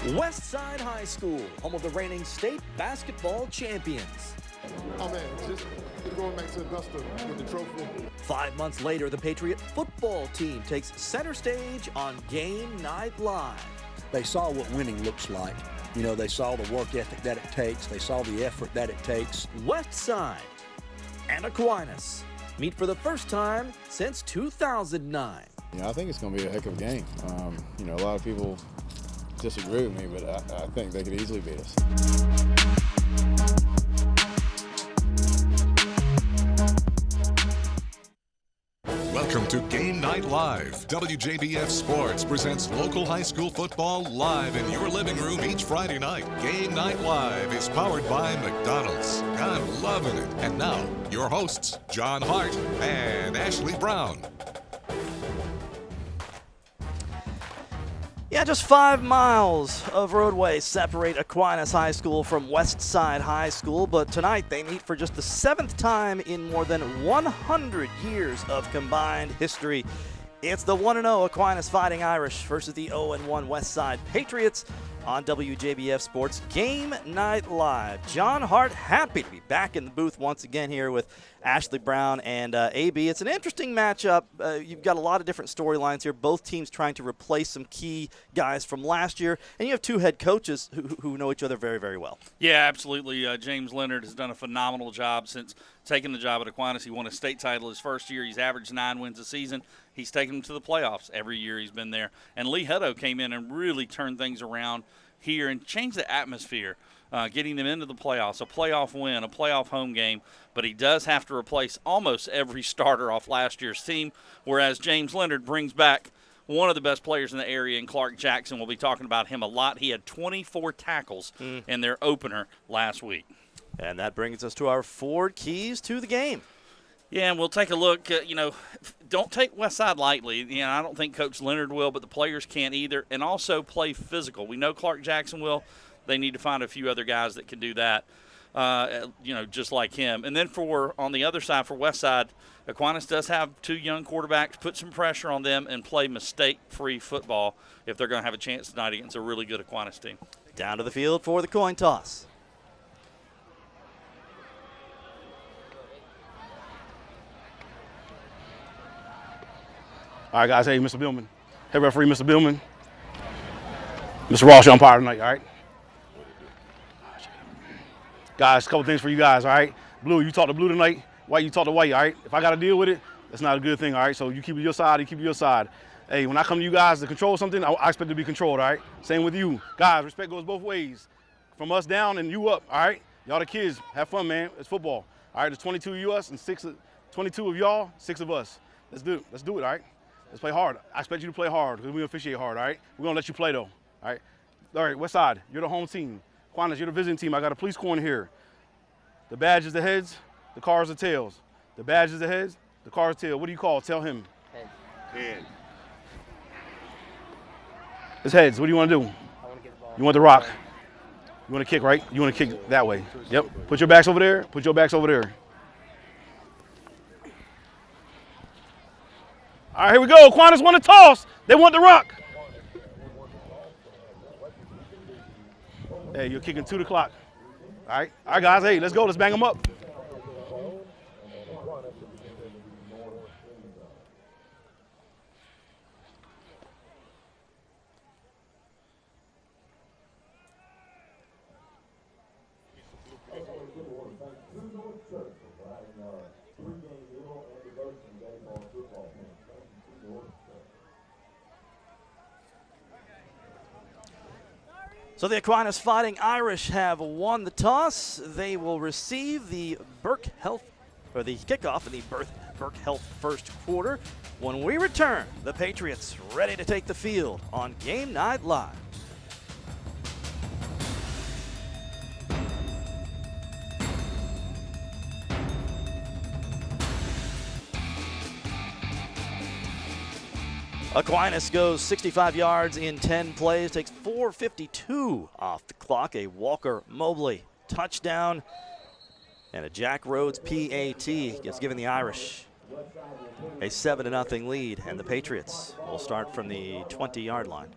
Westside High School, home of the reigning state basketball champions. Oh man, just going back to Augusta with the trophy. 5 months later, the Patriot football team takes center stage on Game Night Live. They saw what winning looks like. You know, they saw the work ethic that it takes. They saw the effort that it takes. Westside and Aquinas meet for the first time since 2009. I think it's going to be a heck of a game. A lot of people disagree with me, but I think they could easily beat us. Welcome to Game Night Live. WJBF Sports presents local high school football live in your living room each Friday night. Game Night Live is powered by McDonald's. I'm loving it. And now, your hosts, John Hart and Ashley Brown. Yeah, just 5 miles of roadway separate Aquinas High School from Westside High School, but tonight they meet for just the 7th time in more than 100 years of combined history. It's the 1-0 Aquinas Fighting Irish versus the 0-1 Westside Patriots on WJBF Sports Game Night Live. John Hart, happy to be back in the booth once again here with Ashley Brown and AB. It's an interesting matchup. You've got a lot of different storylines here. Both teams trying to replace some key guys from last year, and you have two head coaches who know each other very, very well. Yeah, absolutely. James Leonard has done a phenomenal job since taking the job at Aquinas. He won a state title his first year. He's averaged 9 wins a season. He's taken them to the playoffs every year he's been there. And Lee Hutto came in and really turned things around here and changed the atmosphere, getting them into the playoffs, a playoff win, a playoff home game. But he does have to replace almost every starter off last year's team, whereas James Leonard brings back one of the best players in the area in Clark Jackson. We'll be talking about him a lot. He had 24 tackles in their opener last week. And that brings us to our 4 keys to the game. Yeah, and we'll take a look. Don't take Westside lightly. I don't think Coach Leonard will, but the players can't either. And also play physical. We know Clark Jackson will. They need to find a few other guys that can do that, just like him. And then on the other side, for Westside, Aquinas does have 2 young quarterbacks. Put some pressure on them and play mistake-free football if they're going to have a chance tonight against a really good Aquinas team. Down to the field for the coin toss. All right, guys. Hey, Mr. Billman. Hey, referee, Mr. Billman. Mr. Ross, your umpire tonight, all right? Guys, a couple things for you guys, all right? Blue, you talk to Blue tonight. White, you talk to White, all right? If I got to deal with it, that's not a good thing, all right? So you keep it your side, you keep it your side. Hey, when I come to you guys to control something, I expect it to be controlled, all right? Same with you. Guys, respect goes both ways. From us down and you up, all right? Y'all the kids, have fun, man. It's football. All right, there's 22 of us and 22 of y'all, 6 of us. Let's do it, all right? Let's play hard. I expect you to play hard because we officiate hard, all right? We're going to let you play, though, all right? All right, Westside, you're the home team. Aquinas, you're the visiting team. I got a police corner here. The badge is the heads, the car is the tails. The badge is the heads, the car is the tail. What do you call? Tell him. Head. It's heads. What do you want to do? I want to get the ball. You want the rock. You want to kick, right? You want to kick that way. Yep. Put your backs over there. Put your backs over there. All right, here we go. Aquinas want to toss. They want the rock. Hey, you're kicking 2 o'clock. All right, guys. Hey, let's go. Let's bang them up. So the Aquinas Fighting Irish have won the toss. They will receive the kickoff in the Burke Health first quarter. When we return, the Patriots ready to take the field on Game Night Live. Aquinas goes 65 yards in 10 plays, takes 4:52 off the clock. A Walker Mobley touchdown and a Jack Rhodes PAT gets given the Irish a 7-0 lead, and the Patriots will start from the 20-yard line.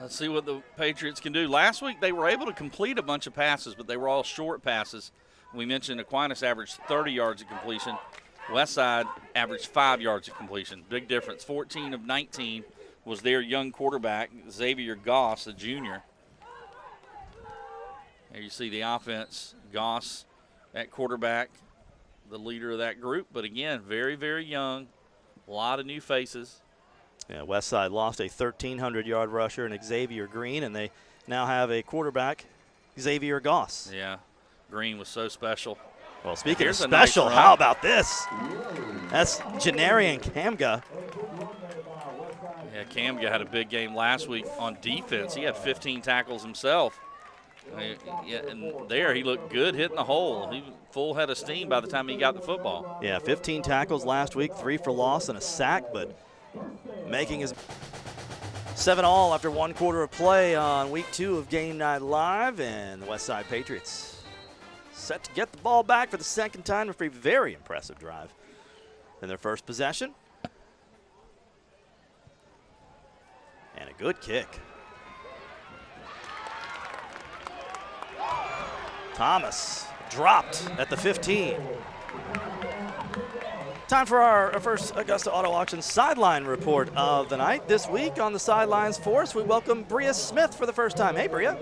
Let's see what the Patriots can do. Last week they were able to complete a bunch of passes, but they were all short passes. We mentioned Aquinas averaged 30 yards of completion. Westside averaged 5 yards of completion. Big difference. 14 of 19 was their young quarterback, Xavier Goss, a junior. There you see the offense. Goss at quarterback, the leader of that group. But again, very, very young. A lot of new faces. Yeah, Westside lost a 1,300-yard rusher in Xavier Green, and they now have a quarterback, Xavier Goss. Yeah, Green was so special. Well, speaking of Here's a nice special, run. how about this? That's Janarian Kamga. Yeah, Kamga had a big game last week on defense. He had 15 tackles himself. Yeah, and there he looked good hitting the hole. He was full head of steam by the time he got the football. Yeah, 15 tackles last week, 3 for loss and a sack, but making his 7-all after 1 quarter of play on week 2 of Game Night Live, and the Westside Patriots set to get the ball back for the second time after a very impressive drive in their first possession. And a good kick. Thomas dropped at the 15. Time for our first Augusta Auto Auction sideline report of the night. This week on the sidelines for us, we welcome Bria Smith for the first time. Hey, Bria.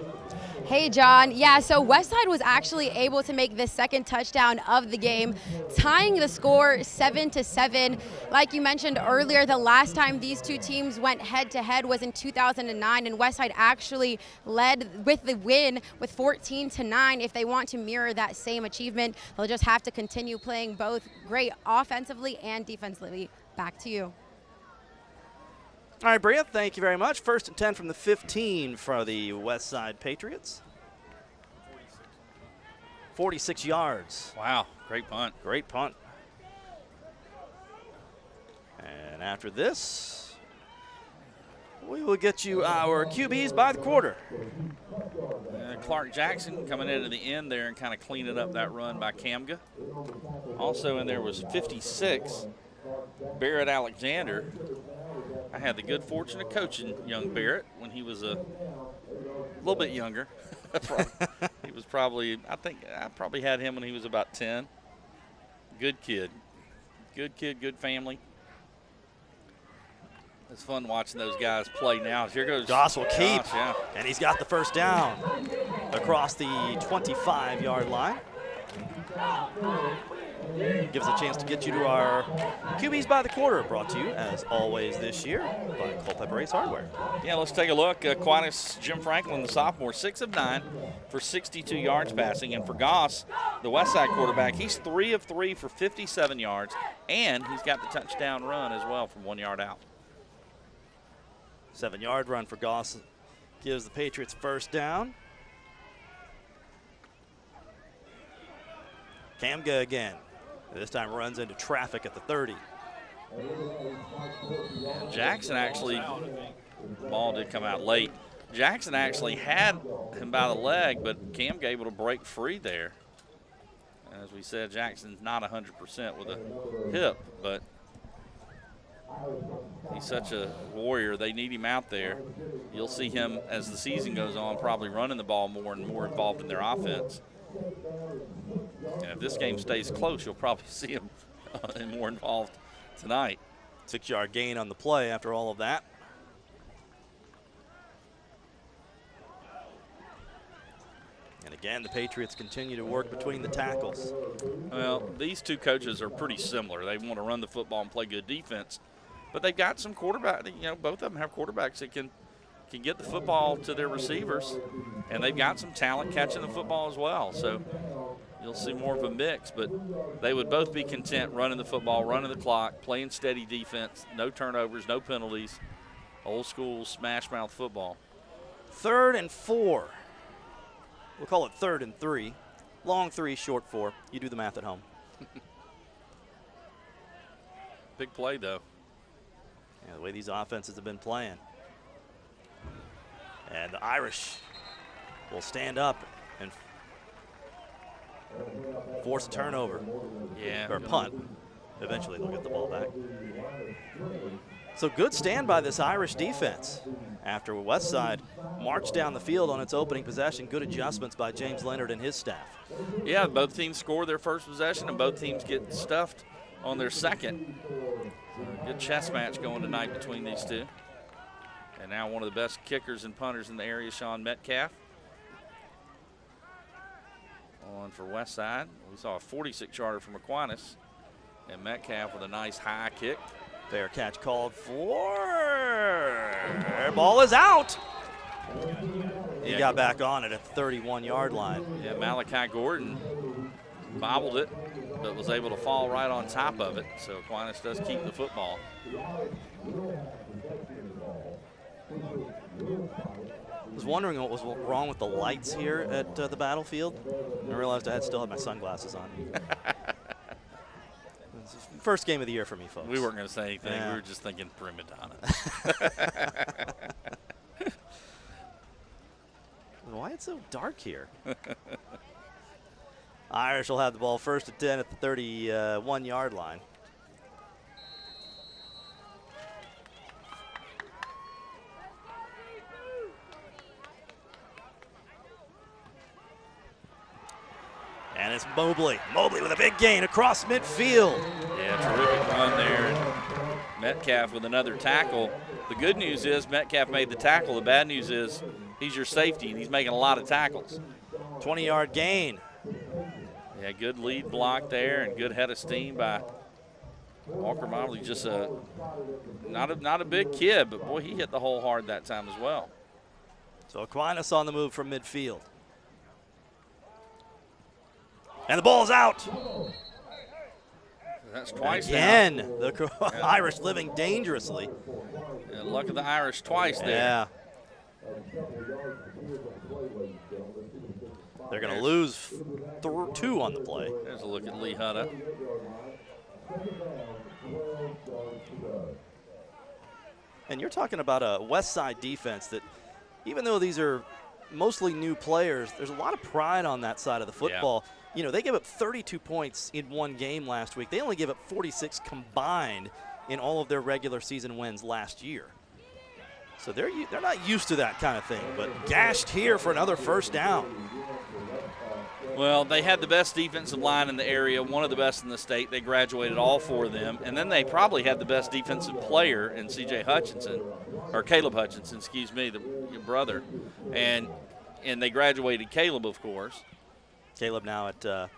Hey, John. Yeah, so Westside was actually able to make the second touchdown of the game, tying the score 7-7. Like you mentioned earlier, the last time these two teams went head-to-head was in 2009, and Westside actually led with the win with 14-9. If they want to mirror that same achievement, they'll just have to continue playing both great offensively and defensively. Back to you. All right, Bria, thank you very much. 1st and 10 from the 15 for the Westside Patriots. 46 yards. Wow, great punt. Great punt. And after this, we will get you our QBs by the quarter. Clark Jackson coming into the end there and kind of cleaning up that run by Kamga. Also in there was 56, Barrett Alexander. I had the good fortune of coaching young Barrett when he was a little bit younger. He was probably, I think I probably had him when he was about 10. Good kid, good family. It's fun watching those guys play now. Here goes Goss will keep, yeah. and he's got the first down across the 25-yard line. Gives us a chance to get you to our QBs by the quarter, brought to you, as always this year, by Culpeper Ace Hardware. Yeah, let's take a look. Aquinas Jim Franklin, the sophomore, 6 of 9 for 62 yards passing. And for Goss, the Westside quarterback, he's 3 of 3 for 57 yards, and he's got the touchdown run as well from 1 yard out. 7-yard run for Goss gives the Patriots first down. Kamga again. This time runs into traffic at the 30. And Jackson actually, the ball did come out late. Jackson actually had him by the leg, but Kamga able to break free there. As we said, Jackson's not 100% with a hip, but he's such a warrior. They need him out there. You'll see him as the season goes on probably running the ball more and more involved in their offense. And if this game stays close, you'll probably see him more involved tonight. 6-yard gain on the play after all of that. And again, the Patriots continue to work between the tackles. Well, these two coaches are pretty similar. They want to run the football and play good defense. But they've got some quarterbacks, both of them have quarterbacks that can get the football to their receivers. And they've got some talent catching the football as well. So you'll see more of a mix, but they would both be content running the football, running the clock, playing steady defense, no turnovers, no penalties, old school smash mouth football. 3rd and 4. We'll call it 3rd and 3. Long 3, short 4. You do the math at home. Big play, though. Yeah, the way these offenses have been playing. And the Irish will stand up and force a turnover. Yeah. Or a punt. Eventually they'll get the ball back. So good stand by this Irish defense. after Westside marched down the field on its opening possession. Good adjustments by James Leonard and his staff. Yeah, both teams score their first possession, and both teams get stuffed on their second. Good chess match going tonight between these two. And now one of the best kickers and punters in the area, Sean Metcalf. On for Westside. We saw a 46-yarder from Aquinas. And Metcalf with a nice high kick. Fair catch called for. Ball is out. He got back on it at the 31-yard line. Yeah, Malachi Gordon bobbled it, but was able to fall right on top of it. So Aquinas does keep the football. I was wondering what was wrong with the lights here at the battlefield. I realized I still had my sunglasses on. First game of the year for me, folks. We weren't going to say anything. Yeah. We were just thinking prima donna. Why it's so dark here? Irish will have the ball first and 10 at the 31-yard line. And it's Mobley. Mobley with a big gain across midfield. Yeah, terrific run there. And Metcalf with another tackle. The good news is Metcalf made the tackle. The bad news is he's your safety, and he's making a lot of tackles. 20-yard gain. Yeah, good lead block there and good head of steam by Walker Mobley. Just not a big kid, but boy, he hit the hole hard that time as well. So Aquinas on the move from midfield. And the ball's out. That's twice again. now. The Irish living dangerously. Yeah, luck of the Irish twice there. Yeah. They're going to lose 2 on the play. There's a look at Lee Hutta. And you're talking about a Westside defense that, even though these are mostly new players, there's a lot of pride on that side of the football. Yeah. You know, they gave up 32 points in one game last week. They only gave up 46 combined in all of their regular season wins last year. So they're not used to that kind of thing, but gashed here for another first down. Well, they had the best defensive line in the area, one of the best in the state. They graduated all 4 of them. And then they probably had the best defensive player in C.J. Hutchinson, or Caleb Hutchinson, excuse me, your brother. And they graduated Caleb, of course. Caleb now at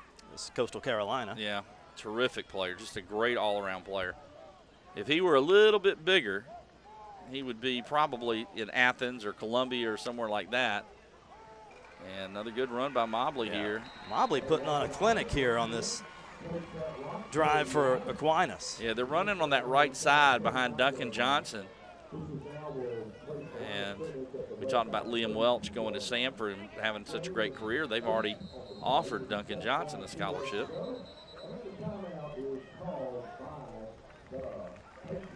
Coastal Carolina. Yeah, terrific player, just a great all-around player. If he were a little bit bigger, he would be probably in Athens or Columbia or somewhere like that. And another good run by Mobley here. Mobley putting on a clinic here on this drive for Aquinas. Yeah, they're running on that right side behind Duncan Johnson. And we talked about Liam Welch going to Samford and having such a great career. They've already offered Duncan Johnson a scholarship.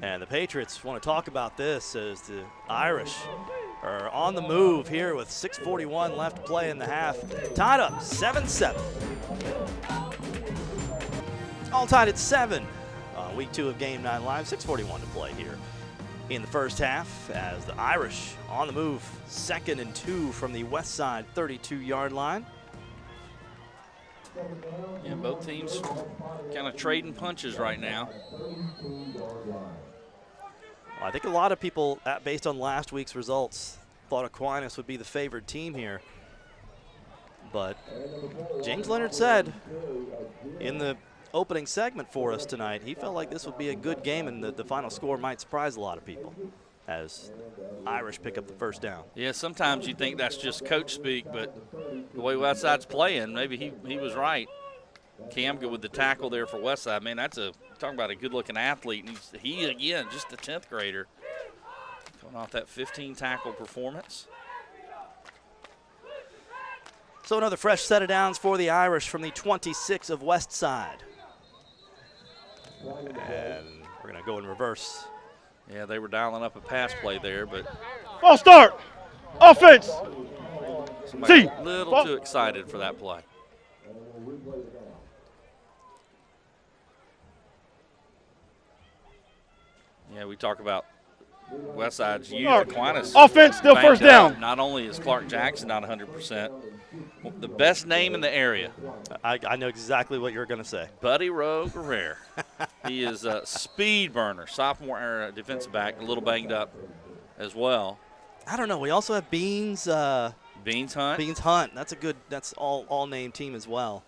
And the Patriots want to talk about this as the Irish are on the move here with 6:41 left to play in the half. Tied up 7-7. All tied at 7. Week 2 of Game Night Live, 6:41 to play here in the first half as the Irish on the move, 2nd and 2 from the Westside 32-yard line. Yeah, both teams kind of trading punches right now. I think a lot of people, based on last week's results, thought Aquinas would be the favored team here. But James Leonard said in the opening segment for us tonight, he felt like this would be a good game and the final score might surprise a lot of people as Irish pick up the first down. Yeah, sometimes you think that's just coach speak, but the way Westside's playing, maybe he was right. Cam good with the tackle there for Westside. Man, talking about a good-looking athlete. And he again, just a 10th grader, coming off that 15-tackle performance. So another fresh set of downs for the Irish from the 26 of Westside. And we're going to go in reverse. Yeah, they were dialing up a pass play there, but false start. Offense. somebody a little too excited for that play. Yeah, we talk about Westside's used No, Aquinas. offense, still banged first down. up. Not only is Clark Jackson not 100%, the best name in the area. I know exactly what you're going to say. Buddy Rowe Guerrero. He is a speed burner, sophomore defensive back, a little banged up as well. I don't know. We also have Beans. Beans Hunt. Beans Hunt. That's a good. That's all name team as well.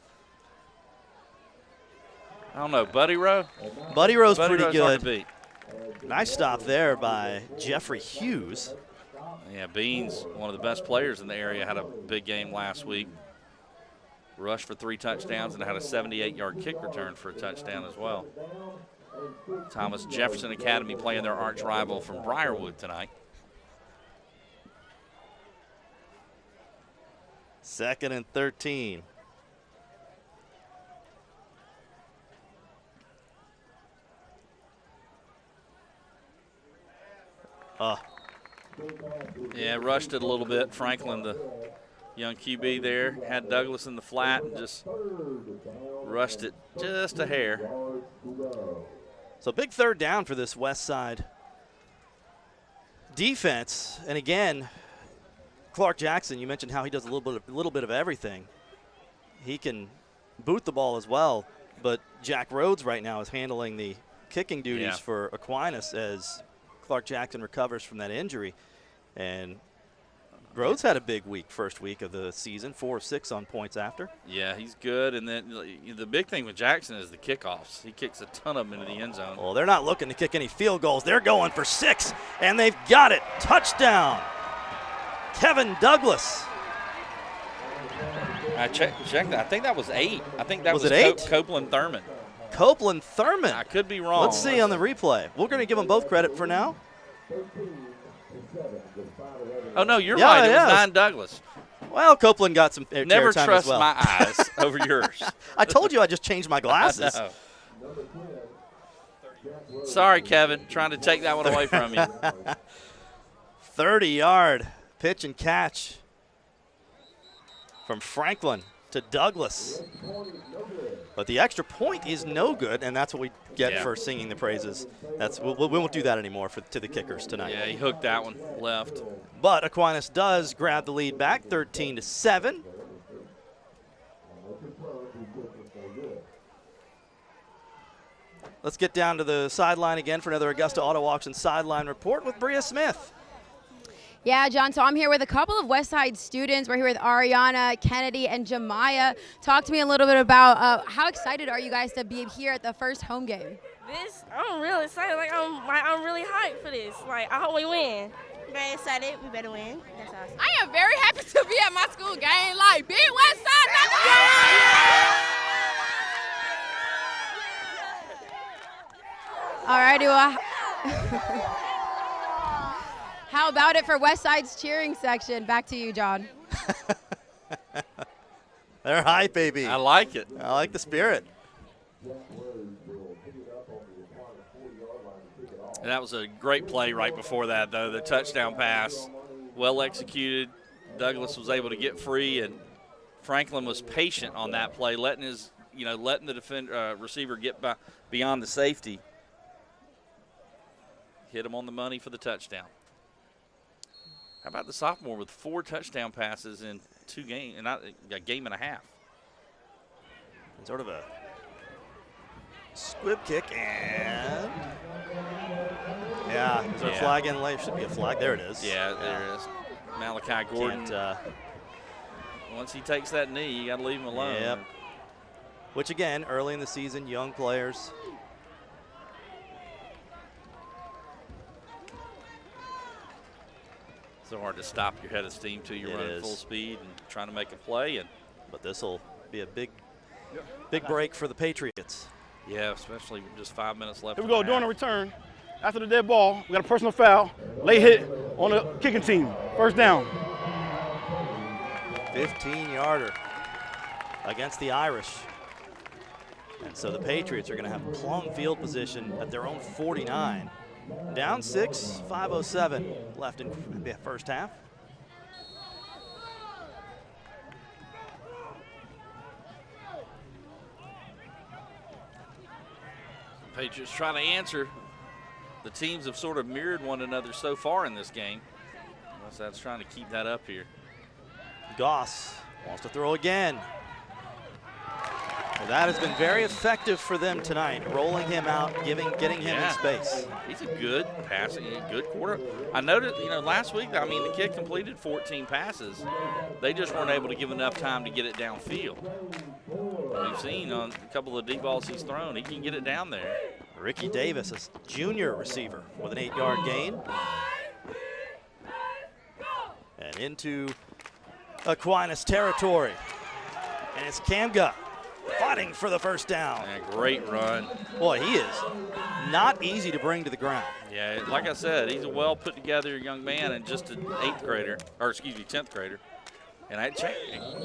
I don't know. Buddy Rowe. Buddy Rowe's Buddy pretty Rowe's good. hard to beat. Nice stop there by Jeffrey Hughes. Yeah, Beans, one of the best players in the area, had a big game last week. Rushed for 3 touchdowns and had a 78-yard kick return for a touchdown as well. Thomas Jefferson Academy playing their arch rival from Briarwood tonight. 2nd and 13. Yeah, rushed it a little bit. Franklin, the young QB there, had Douglas in the flat and just rushed it just a hair. So big 3rd down for this Westside defense. And again, Clark Jackson, you mentioned how he does a little bit of everything. He can boot the ball as well, but Jack Rhodes right now is handling the kicking duties for Aquinas as Clark Jackson recovers from that injury. And Rhodes had a big week, first week of the season, 4 of 6 on points after. Yeah, he's good. And then the big thing with Jackson is the kickoffs. He kicks a ton of them into the end zone. Well, they're not looking to kick any field goals. They're going for 6, and they've got it. Touchdown, Kevin Douglas. I checked that. I think that was 8. I think that was it 8? Copeland Thurman. Copeland Thurman. I could be wrong. Let's see on the replay. We're going to give them both credit for now. Oh, no, you're right. It was 9 Douglas. Well, Copeland got some air Never time trust as well. my eyes over yours. I told you I just changed my glasses. I know. Sorry, Kevin. Trying to take that one away from you. 30-yard pitch and catch from Franklin to Douglas. But the extra point is no good, and that's what we get for singing the praises. We won't do that anymore to the kickers tonight. Yeah, he hooked that one left. But Aquinas does grab the lead back, 13-7. Let's get down to the sideline again for another Augusta Auto Auction sideline report with Bria Smith. Yeah, John, so I'm here with a couple of Westside students. We're here with Ariana, Kennedy, and Jemiah. Talk to me a little bit about how excited are you guys to be here at the first home game? I'm real excited. I'm really hyped for this. I hope we win. Very excited. We better win. That's awesome. I am very happy to be at my school game. Big Westside. All righty, well, how about it for Westside's cheering section? Back to you, John. They're hype, baby. I like it. I like the spirit. And that was a great play right before that, though. The touchdown pass, well executed. Douglas was able to get free, and Franklin was patient on that play, letting the receiver get beyond the safety. Hit him on the money for the touchdown. How about the sophomore with 4 touchdown passes in 2 games, and a game and a half? Sort of a squib kick, and is there a flag in late? Should be a flag. There it is. Yeah, there it is. Malachi Gordon. Once he takes that knee, you got to leave him alone. Yep. Which again, early in the season, young players. So hard to stop your head of steam till you're running full speed and trying to make a play. But this will be a big break for the Patriots. Yeah, especially with just 5 minutes left. Here we go, during the return. After the dead ball, we got a personal foul. Late hit on the kicking team. First down. 15-yarder against the Irish. And so the Patriots are going to have plum field position at their own 49. Down 6, 5:07 left in the first half. Patriots trying to answer. the teams have sort of mirrored one another so far in this game. Westside's trying to keep that up here. Goss wants to throw again. Well, that has been very effective for them tonight, rolling him out, getting him in space. He's a good passing, good quarter. I noticed, last week, the kid completed 14 passes. They just weren't able to give enough time to get it downfield. We've seen on a couple of deep balls he's thrown, he can get it down there. Ricky Davis, a junior receiver, with an 8-yard gain. And into Aquinas territory. And it's Kamga fighting for the first down. Yeah, great run. Boy, he is not easy to bring to the ground. Yeah, like I said, he's a well put together young man and just an 10th grader. And I checked,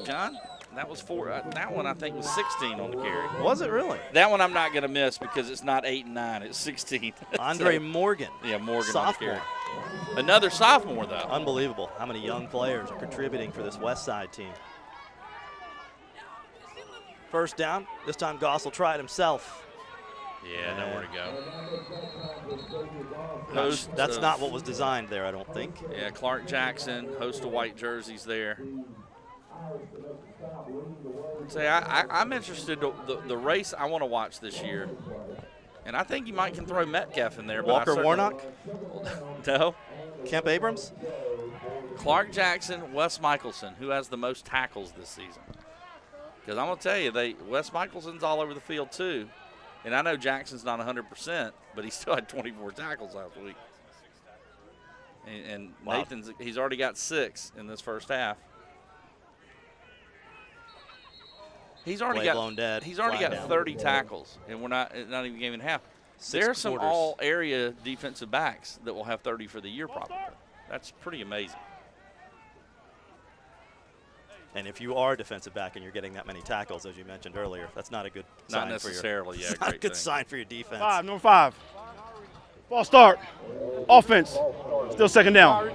John, that was that one I think was 16 on the carry. Was it really? That one I'm not going to miss because it's not 8 and 9, it's 16. Andre Morgan. Yeah, Morgan sophomore. on the carry. Another sophomore, though. Unbelievable how many young players are contributing for this Westside team. First down. This time Goss will try it himself. Yeah, nowhere to go. That's not what was designed there, I don't think. Yeah, Clark Jackson, host of white jerseys there. Say, I'm interested. The race I want to watch this year, and I think you might can throw Metcalf in there. Walker Warnock? No. Kemp Abrams? Clark Jackson, Wes Michelson, who has the most tackles this season. Because I'm going to tell you, Wes Michelson's all over the field too. And I know Jackson's not 100%, but he still had 24 tackles last week. And wow. He's already got 6 in this first half. He's already got 30 tackles, and we're not even game and a half. There are some all-area defensive backs that will have 30 for the year probably. That's pretty amazing. And if you are a defensive back and you're getting that many tackles, as you mentioned earlier, that's not a good sign. Not necessarily, it's not a good sign for your defense. Number 5. Ball start. Offense. Still second down.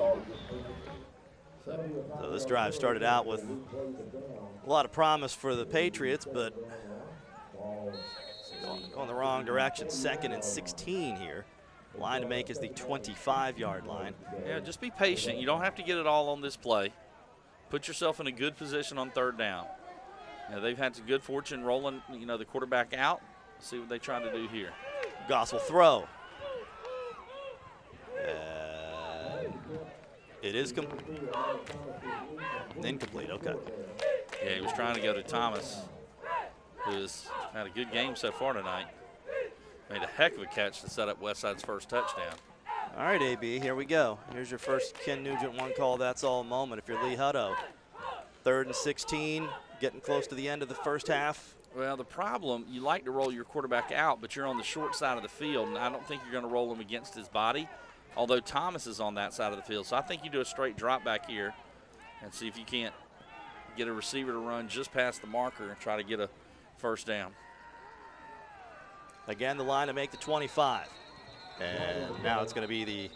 So this drive started out with a lot of promise for the Patriots, but going the wrong direction. 2nd and 16 here. The line to make is the 25-yard line. Yeah, just be patient. You don't have to get it all on this play. Put yourself in a good position on 3rd down. They've had some good fortune rolling, the quarterback out. Let's see what they try to do here. Goss will throw. It is incomplete. Okay. Yeah, he was trying to go to Thomas, who's had a good game so far tonight. Made a heck of a catch to set up Westside's first touchdown. All right, AB, here we go. Here's your first Ken Nugent one call, that's all moment if you're Lee Hutto. 3rd and 16, getting close to the end of the first half. Well, the problem, you like to roll your quarterback out, but you're on the short side of the field, and I don't think you're going to roll him against his body, although Thomas is on that side of the field. So I think you do a straight drop back here and see if you can't get a receiver to run just past the marker and try to get a first down. Again, the line to make the 25. And now it's going to be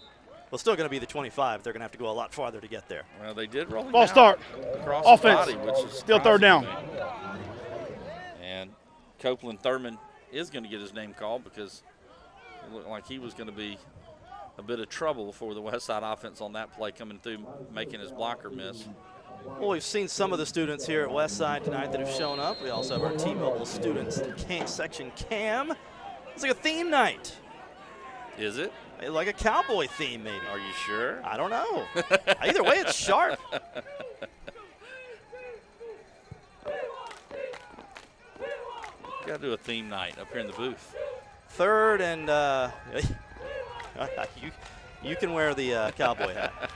still going to be the 25. They're going to have to go a lot farther to get there. Well, they did roll him Ball out start. Across Offense. the body, which is still 3rd down. And Copeland Thurman is going to get his name called because it looked like he was going to be a bit of trouble for the Westside offense on that play coming through, making his blocker miss. Well, we've seen some of the students here at Westside tonight that have shown up. We also have our T-Mobile students section cam. It's like a theme night. Is it? Like a cowboy theme, maybe. Are you sure? I don't know. Either way, it's sharp. Got to do a theme night up here in the booth. 3rd and you can wear the cowboy hat.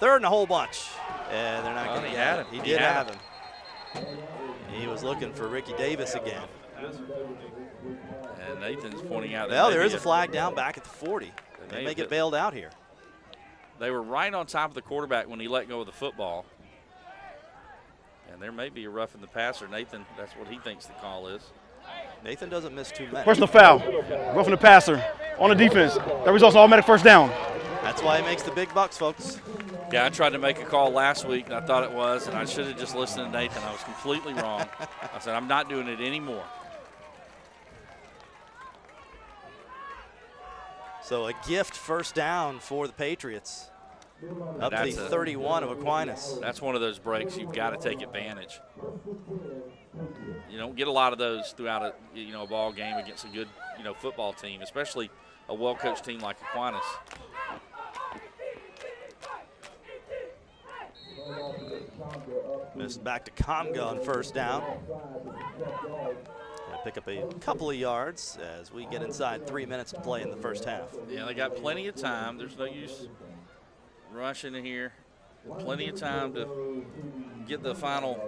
3rd and a whole bunch. And they're not going to get him. He did have him. He was looking for Ricky Davis again. And Nathan's pointing out that well, there is a flag down back at the 40. They may get bailed out here. They were right on top of the quarterback when he let go of the football. And there may be a roughing the passer. Nathan, that's what he thinks the call is. Nathan doesn't miss too many. Personal foul. Roughing the passer on the defense. That results in automatic first down. That's why he makes the big bucks, folks. Yeah, I tried to make a call last week, and I thought it was, and I should have just listened to Nathan. I was completely wrong. I said, I'm not doing it anymore. So a gift first down for the Patriots. Up to the 31 of Aquinas. That's one of those breaks you've got to take advantage. You don't get a lot of those throughout a ball game against a good football team, especially a well-coached team like Aquinas. Missed back to Comga on first down. Gonna pick up a couple of yards as we get inside 3 minutes to play in the first half. Yeah, they got plenty of time. There's no use rushing in here. Plenty of time to get the final,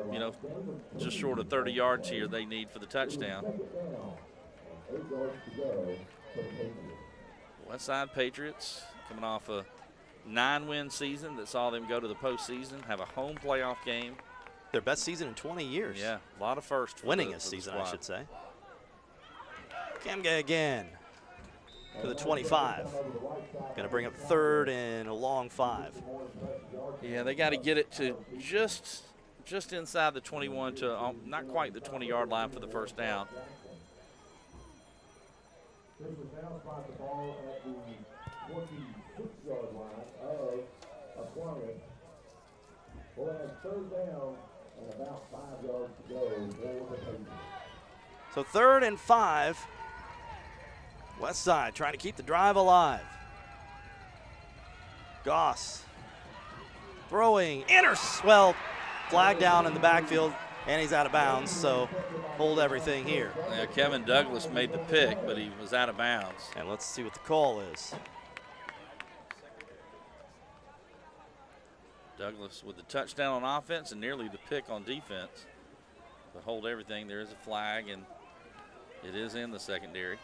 just short of 30 yards here they need for the touchdown. Westside Patriots coming off a 9-win season that saw them go to the postseason, have a home playoff game. Their best season in 20 years. Yeah, a lot of firsts. Winningest season, I should say. Kamga again to the 25. Going to bring up 3rd and a long 5. Yeah, they got to get it to just inside the 21 to not quite the 20-yard line for the first down. This was now spot the ball at the 46-yard line of Aquinas. We'll have 3rd down and about 5 yards to go for the Patriots. So 3rd and 5. Westside trying to keep the drive alive. Goss throwing, flag down in the backfield, and he's out of bounds, so hold everything here. Yeah, Kevin Douglas made the pick, but he was out of bounds. And let's see what the call is. Douglas with the touchdown on offense and nearly the pick on defense. But hold everything, there is a flag, and it is in the secondary.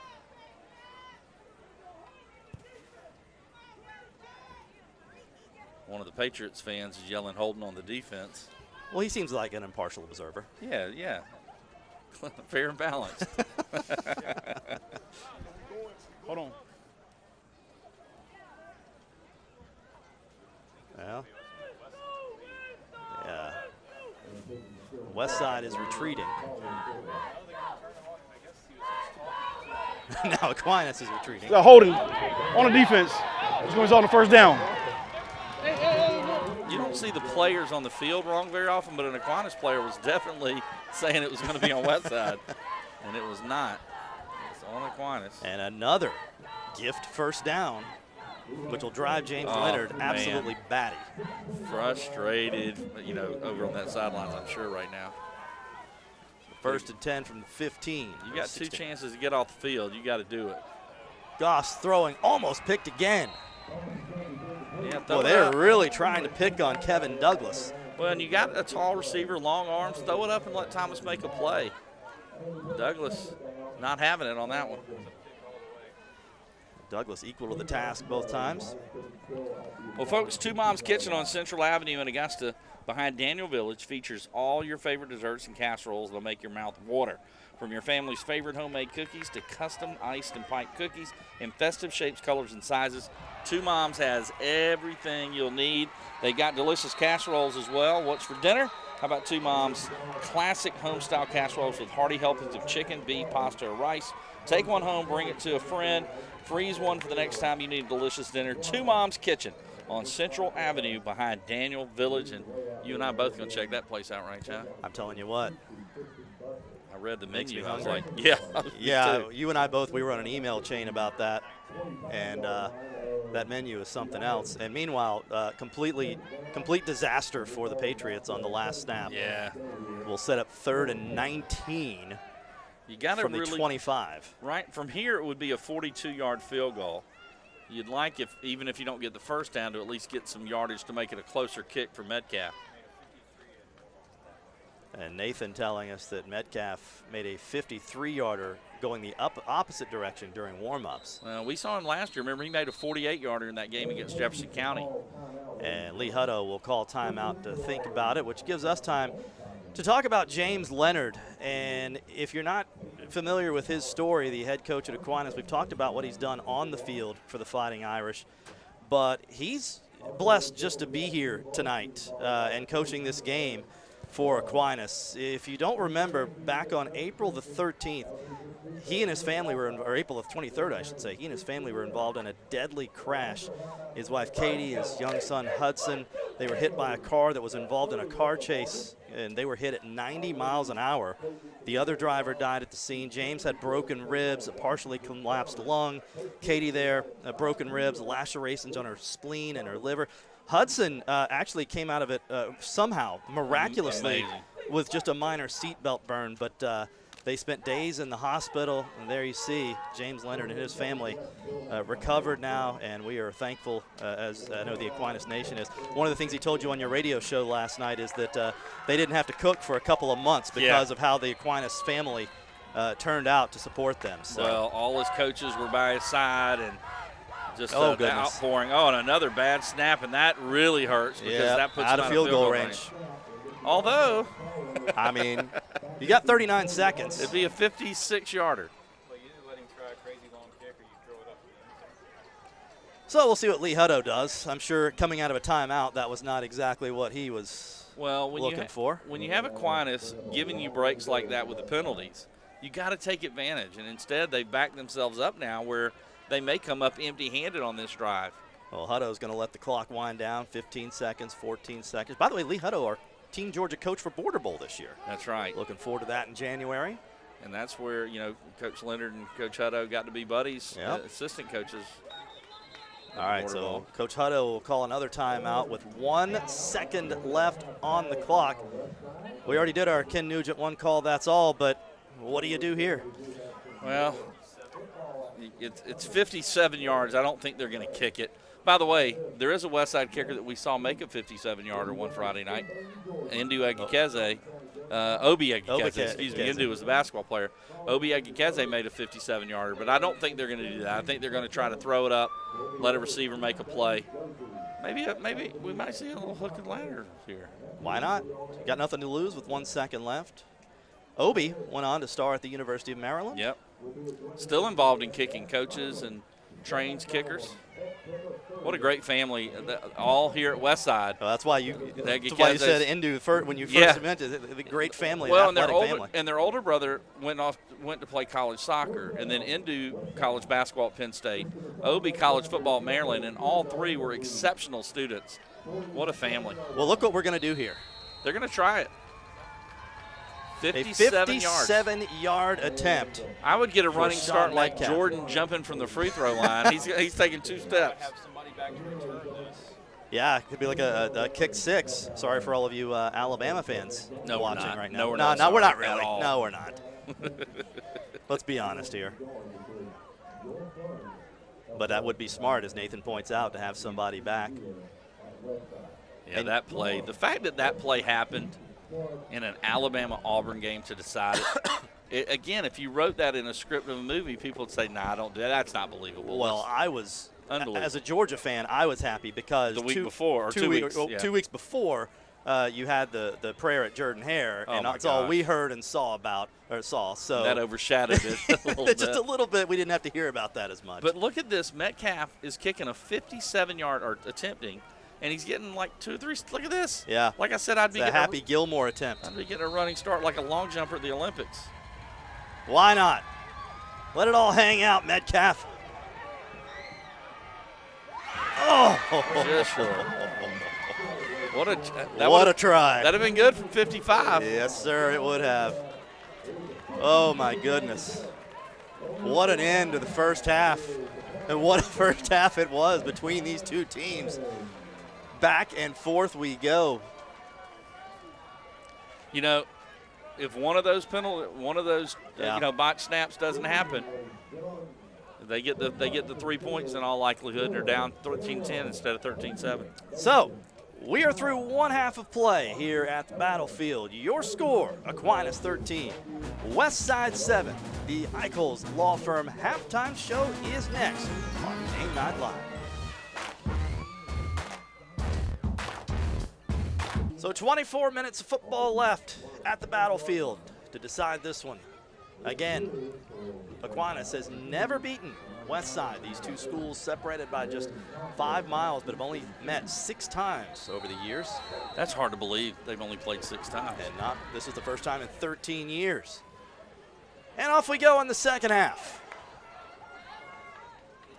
One of the Patriots fans is yelling, holding on the defense. Well, he seems like an impartial observer. Yeah. Fair and balanced. Hold on. Well, yeah. Westside is retreating. Now Aquinas is retreating. Holding on the defense. It's going to result in a first down. You don't see the players on the field wrong very often, but an Aquinas player was definitely saying it was going to be on Westside, and it was not. It's on Aquinas. And another gift first down, which will drive James Leonard absolutely batty. Frustrated, over on that sidelines, I'm sure, right now. 1st and 10 from the 15. You got 2 chances to get off the field. You got to do it. Goss throwing, almost picked again. Yeah, well, they're really trying to pick on Kevin Douglas. Well, and you got a tall receiver, long arms. Throw it up and let Thomas make a play. Douglas not having it on that one. Douglas equal to the task both times. Well, folks, Two Moms Kitchen on Central Avenue in Augusta behind Daniel Village features all your favorite desserts and casseroles that'll make your mouth water. From your family's favorite homemade cookies to custom iced and piped cookies in festive shapes, colors, and sizes, Two Moms has everything you'll need. They got delicious casseroles as well. What's for dinner? How about Two Moms classic home-style casseroles with hearty helpings of chicken, beef, pasta, or rice. Take one home, bring it to a friend. Freeze one for the next time you need a delicious dinner. Two Moms Kitchen on Central Avenue behind Daniel Village. And you and I both going to check that place out, right, John? I'm telling you what. I read the Makes menu. me I was hungry. like, yeah, you and I both, we were on an email chain about that. And that menu is something else. And meanwhile, complete disaster for the Patriots on the last snap. Yeah. We'll set up 3rd and 19 you got from really, the 25. Right, from here it would be a 42-yard field goal. You'd like, even if you don't get the first down, to at least get some yardage to make it a closer kick for Metcalf. And Nathan telling us that Metcalf made a 53-yarder going the opposite direction during warm-ups. We saw him last year. Remember, he made a 48-yarder in that game against Jefferson County. And Lee Hutto will call timeout to think about it, which gives us time to talk about James Leonard. And if you're not familiar with his story, the head coach at Aquinas, we've talked about what he's done on the field for the Fighting Irish. But he's blessed just to be here tonight and coaching this game for Aquinas. If you don't remember, back on April the 13th, he and his family were, or April of 23rd, I should say, he and his family were involved in a deadly crash. His wife Katie, his young son Hudson, they were hit by a car that was involved in a car chase, and they were hit at 90 miles an hour. The other driver died at the scene. James had broken ribs, a partially collapsed lung. Katie there, broken ribs, lacerations on her spleen and her liver. Hudson actually came out of it somehow, miraculously, Amazing. with just a minor seatbelt burn, but they spent days in the hospital, and there you see James Leonard and his family recovered now, and we are thankful, as I know the Aquinas Nation is. One of the things he told you on your radio show last night is that they didn't have to cook for a couple of months because of how the Aquinas family turned out to support them. So. Well, all his coaches were by his side, and just the outpouring. Oh, and another bad snap, and that really hurts because that puts out him of field goal range. Although, I mean, you got 39 seconds. It'd be a 56-yarder. But you didn't let him try a crazy long kick, or you throw it up. So we'll see what Lee Hutto does. I'm sure coming out of a timeout, that was not exactly what he was looking for. When you have Aquinas giving you breaks like that with the penalties, you got to take advantage. And instead, they back themselves up now where they may come up empty-handed on this drive. Well, Hutto's going to let the clock wind down. 15 seconds, 14 seconds. By the way, Lee Hutto, our Team Georgia coach for Border Bowl this year. That's right. Looking forward to that in January. And that's where, Coach Leonard and Coach Hutto got to be buddies, assistant coaches. All right, so Coach Hutto will call another timeout with 1 second left on the clock. We already did our Ken Nugent one call, that's all, but what do you do here? Well, it's 57 yards. I don't think they're going to kick it. By the way, there is a Westside kicker that we saw make a 57-yarder one Friday night. Obi Agikeze, excuse me, Indu was the basketball player. Obi Agikeze made a 57-yarder, but I don't think they're going to do that. I think they're going to try to throw it up, let a receiver make a play. Maybe we might see a little hook and ladder here. Why not? Got nothing to lose with 1 second left. Obi went on to star at the University of Maryland. Yep. Still involved in kicking, coaches and trains kickers. What a great family, all here at Westside. Well, that's why you said Indu when you first mentioned it. The great family, family. And their older brother went to play college soccer, and then Indu college basketball at Penn State, Obi college football at Maryland, and all three were exceptional students. What a family. Well, look what we're going to do here. They're going to try it. 57 yards. 57-yard attempt. I would get a running start like Jordan jumping from the free throw line. He's taking 2 steps. Have somebody back to return this. Yeah, it could be like a kick 6. Sorry for all of you Alabama fans watching right now. No, we're not. No, we're not really. No, we're not. Let's be honest here. But that would be smart, as Nathan points out, to have somebody back. Yeah, that play. The fact that play happened in an Alabama-Auburn game to decide it. Again, if you wrote that in a script of a movie, people would say, nah, don't do that. That's not believable. Well, I was, as a Georgia fan, I was happy because the week before, or 2 weeks. 2 weeks before, you had the prayer at Jordan-Hare, and that's all we heard and saw. So that overshadowed it a little bit. Just a little bit. We didn't have to hear about that as much. But look at this. Metcalf is kicking a 57-yard, or attempting, and he's getting like 2 or 3. Look at this. Yeah. Like I said, I'd be getting a Happy Gilmore attempt. I'd be getting a running start like a long jumper at the Olympics. Why not? Let it all hang out, Metcalf. Oh! What a try. That'd have been good from 55. Yes, sir, it would have. Oh, my goodness. What an end to the first half. And what a first half it was between these two teams. Back and forth we go. If one of those botch snaps doesn't happen, they get the 3 points in all likelihood, and they're down 13-10 instead of 13-7. So, we are through one half of play here at the battlefield. Your score, Aquinas 13, Westside 7. The Eichels Law Firm halftime show is next on Game Night Live. So 24 minutes of football left at the battlefield to decide this one. Again, Aquinas has never beaten Westside. These two schools separated by just 5 miles, but have only met 6 times over the years. That's hard to believe. They've only played 6 times. And this is the first time in 13 years. And off we go in the second half.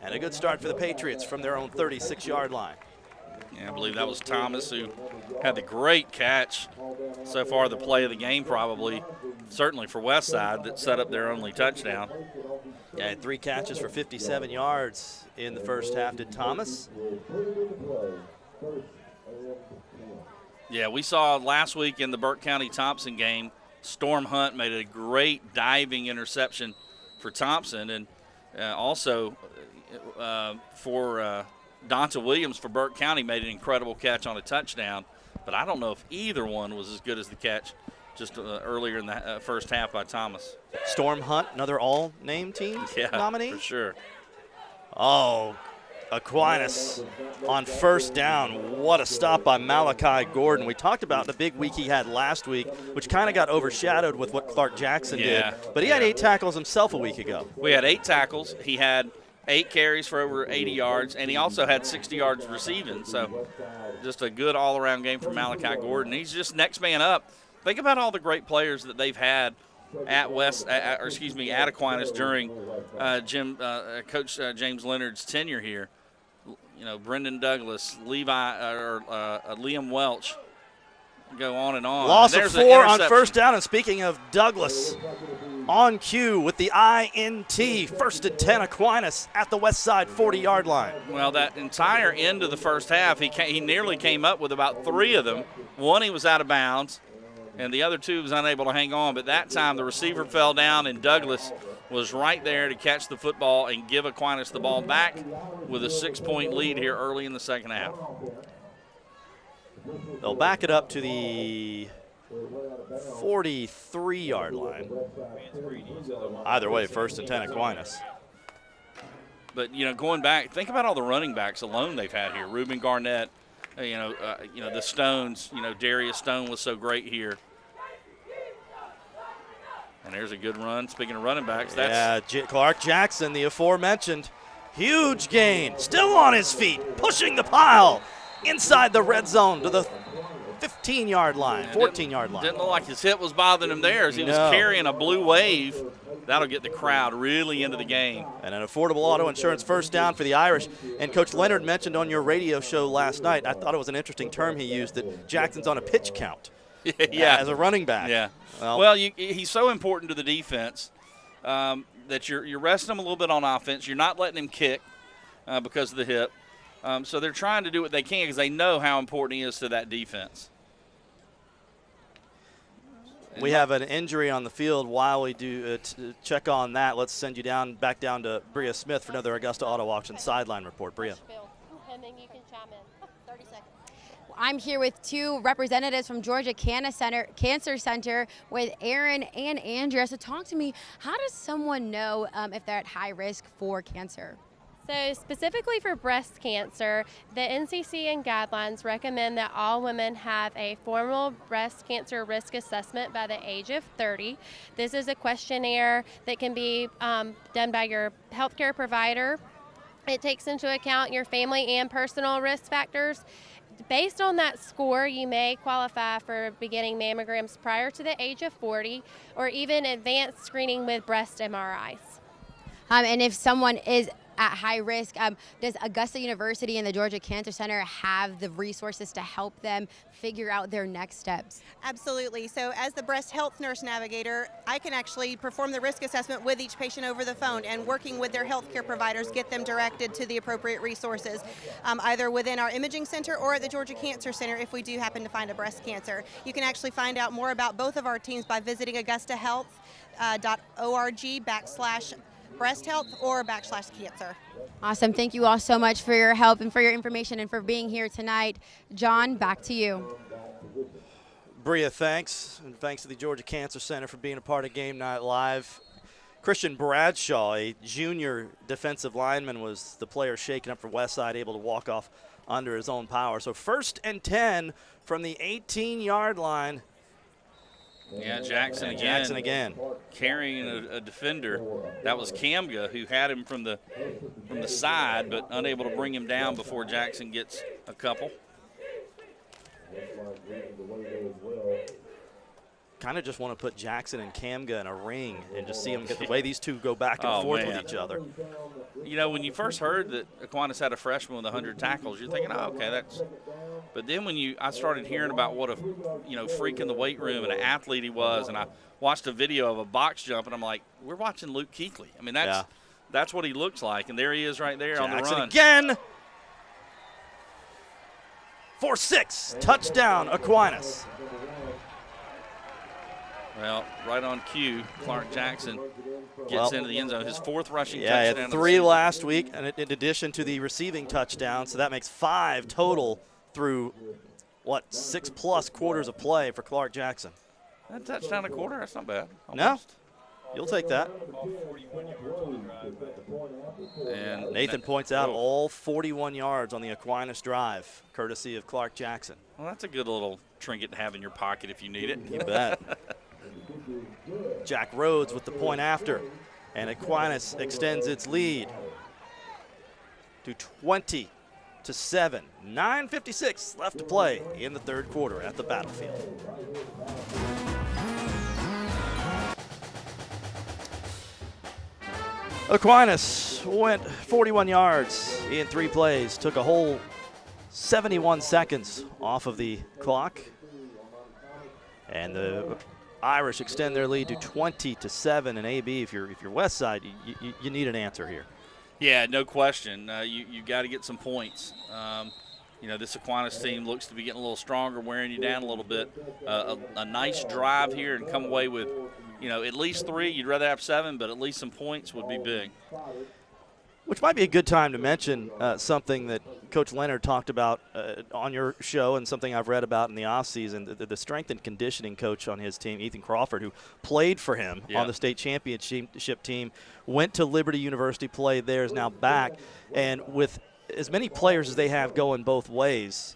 And a good start for the Patriots from their own 36-yard line. Yeah, I believe that was Thomas who had the great catch so far, the play of the game probably, certainly for Westside, that set up their only touchdown. Yeah, had 3 catches for 57 yards in the first half, did Thomas. Yeah, we saw last week in the Burke County-Thompson game, Storm Hunt made a great diving interception for Thompson, and also for Donta Williams for Burke County made an incredible catch on a touchdown, but I don't know if either one was as good as the catch just earlier in the first half by Thomas. Storm Hunt, another all-name team nominee? For sure. Oh, Aquinas on first down. What a stop by Malachi Gordon. We talked about the big week he had last week, which kind of got overshadowed with what Clark Jackson did. But he had 8 tackles himself a week ago. We had 8 tackles. He had 8 carries for over 80 yards, and he also had 60 yards receiving. So just a good all-around game for Malachi Gordon. He's just next man up. Think about all the great players that they've had at at Aquinas during Coach James Leonard's tenure here. You know, Brendan Douglas, Liam Welch, go on and on. Loss of 4 on first down, and speaking of Douglas, on cue with the INT, 1st and 10 Aquinas at the Westside 40-yard line. Well, that entire end of the first half, he nearly came up with about 3 of them. One, he was out of bounds, and the other 2 was unable to hang on. But that time the receiver fell down, and Douglas was right there to catch the football and give Aquinas the ball back with a 6-point lead here early in the second half. They'll back it up to the 43-yard line. Either way, 1st and 10 Aquinas. But, you know, going back, think about all the running backs alone they've had here. Reuben Garnett, the Stones, Darius Stone was so great here. And there's a good run. Speaking of running backs, Clark Jackson, the aforementioned, huge gain. Still on his feet, pushing the pile inside the red zone to the 15-yard line, 14-yard line. Didn't look like his hip was bothering him there as he was carrying a blue wave. That'll get the crowd really into the game. And an affordable auto insurance first down for the Irish. And Coach Leonard mentioned on your radio show last night, I thought it was an interesting term he used, that Jackson's on a pitch count. As a running back. Yeah. Well, he's so important to the defense that you're resting him a little bit on offense. You're not letting him kick because of the hip. So they're trying to do what they can because they know how important he is to that defense. We have an injury on the field. While we do check on that, let's send you back down to Bria Smith for another Augusta Auto Auction sideline report. Bria. You can chime in. 30 seconds. I'm here with 2 representatives from Georgia Cancer Center with Aaron and Andrea. So talk to me, how does someone know if they're at high risk for cancer? So specifically for breast cancer, the NCCN guidelines recommend that all women have a formal breast cancer risk assessment by the age of 30. This is a questionnaire that can be done by your healthcare provider. It takes into account your family and personal risk factors. Based on that score, you may qualify for beginning mammograms prior to the age of 40 or even advanced screening with breast MRIs. And if someone is at high risk, does Augusta University and the Georgia Cancer Center have the resources to help them figure out their next steps? Absolutely. So as the breast health nurse navigator, I can actually perform the risk assessment with each patient over the phone and working with their healthcare providers, get them directed to the appropriate resources, either within our imaging center or at the Georgia Cancer Center if we do happen to find a breast cancer. You can actually find out more about both of our teams by visiting augustahealth.org/breast health or /cancer. Awesome. Thank you all so much for your help and for your information and for being here tonight. John, back to you. Bria, thanks. And thanks to the Georgia Cancer Center for being a part of Game Night Live. Christian Bradshaw, a junior defensive lineman, was the player shaken up for Westside, able to walk off under his own power. So 1st and 10 from the 18-yard line. Yeah, Jackson again. Carrying a defender. That was Kamga who had him from the side, but unable to bring him down before Jackson gets a couple. kind of just want to put Jackson and Kamga in a ring and just see them get the way these two go back and forth with each other. You know, when you first heard that Aquinas had a freshman with 100 tackles, you're thinking, oh, okay, that's. But then when I started hearing about what a freak in the weight room and an athlete he was, and I watched a video of a box jump, and I'm like, we're watching Luke Kuechly. I mean, that's what he looks like, and there he is right there Jackson on the run again. 4-6, touchdown Aquinas. Well, right on cue, Clark Jackson gets into the end zone. His 4th rushing touchdown. Yeah, he had 3 last week, and in addition to the receiving touchdown, so that makes 5 total through, 6+ quarters of play for Clark Jackson. That touchdown a quarter, that's not bad. Almost. No, you'll take that. And Nathan points out all 41 yards on the Aquinas drive, courtesy of Clark Jackson. Well, that's a good little trinket to have in your pocket if you need it. You bet. Jack Rhodes with the point after, and Aquinas extends its lead to 20-7. 9:56 left to play in the 3rd quarter at the battlefield. Aquinas went 41 yards in 3 plays, took a whole 71 seconds off of the clock, and the Irish extend their lead to 20-7. And AB, if you're Westside, you need an answer here. Yeah, no question. You got to get some points. This Aquinas team looks to be getting a little stronger, wearing you down a little bit. A nice drive here and come away with, at least 3. You'd rather have 7, but at least some points would be big. Which might be a good time to mention something that Coach Leonard talked about on your show, and something I've read about in the offseason. The strength and conditioning coach on his team, Ethan Crawford, who played for him on the state championship team, went to Liberty University, played there, is now back. And with as many players as they have going both ways,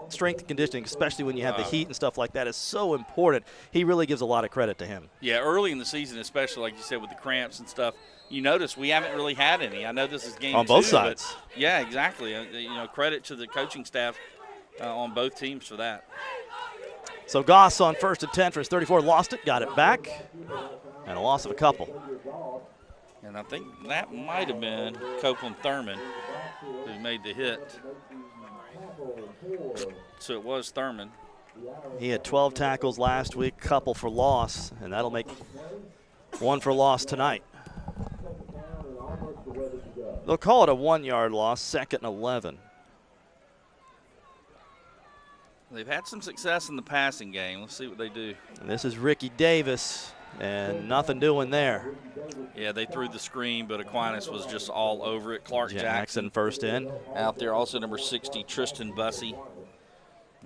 strength and conditioning, especially when you have the heat and stuff like that, is so important. He really gives a lot of credit to him. Yeah, early in the season, especially like you said with the cramps and stuff, you notice we haven't really had any. I know this is game 2. On both sides. But yeah, exactly. Credit to the coaching staff on both teams for that. So Goss on 1st and 10 for his 34, lost it, got it back, and a loss of a couple. And I think that might have been Copeland Thurman who made the hit. So it was Thurman. He had 12 tackles last week, couple for loss, and that'll make 1 for loss tonight. They'll call it a 1-yard loss, 2nd and 11. They've had some success in the passing game. Let's see what they do. And this is Ricky Davis, and nothing doing there. Yeah, they threw the screen, but Aquinas was just all over it. Clark Jackson first in. Out there. Also number 60, Tristan Bussey.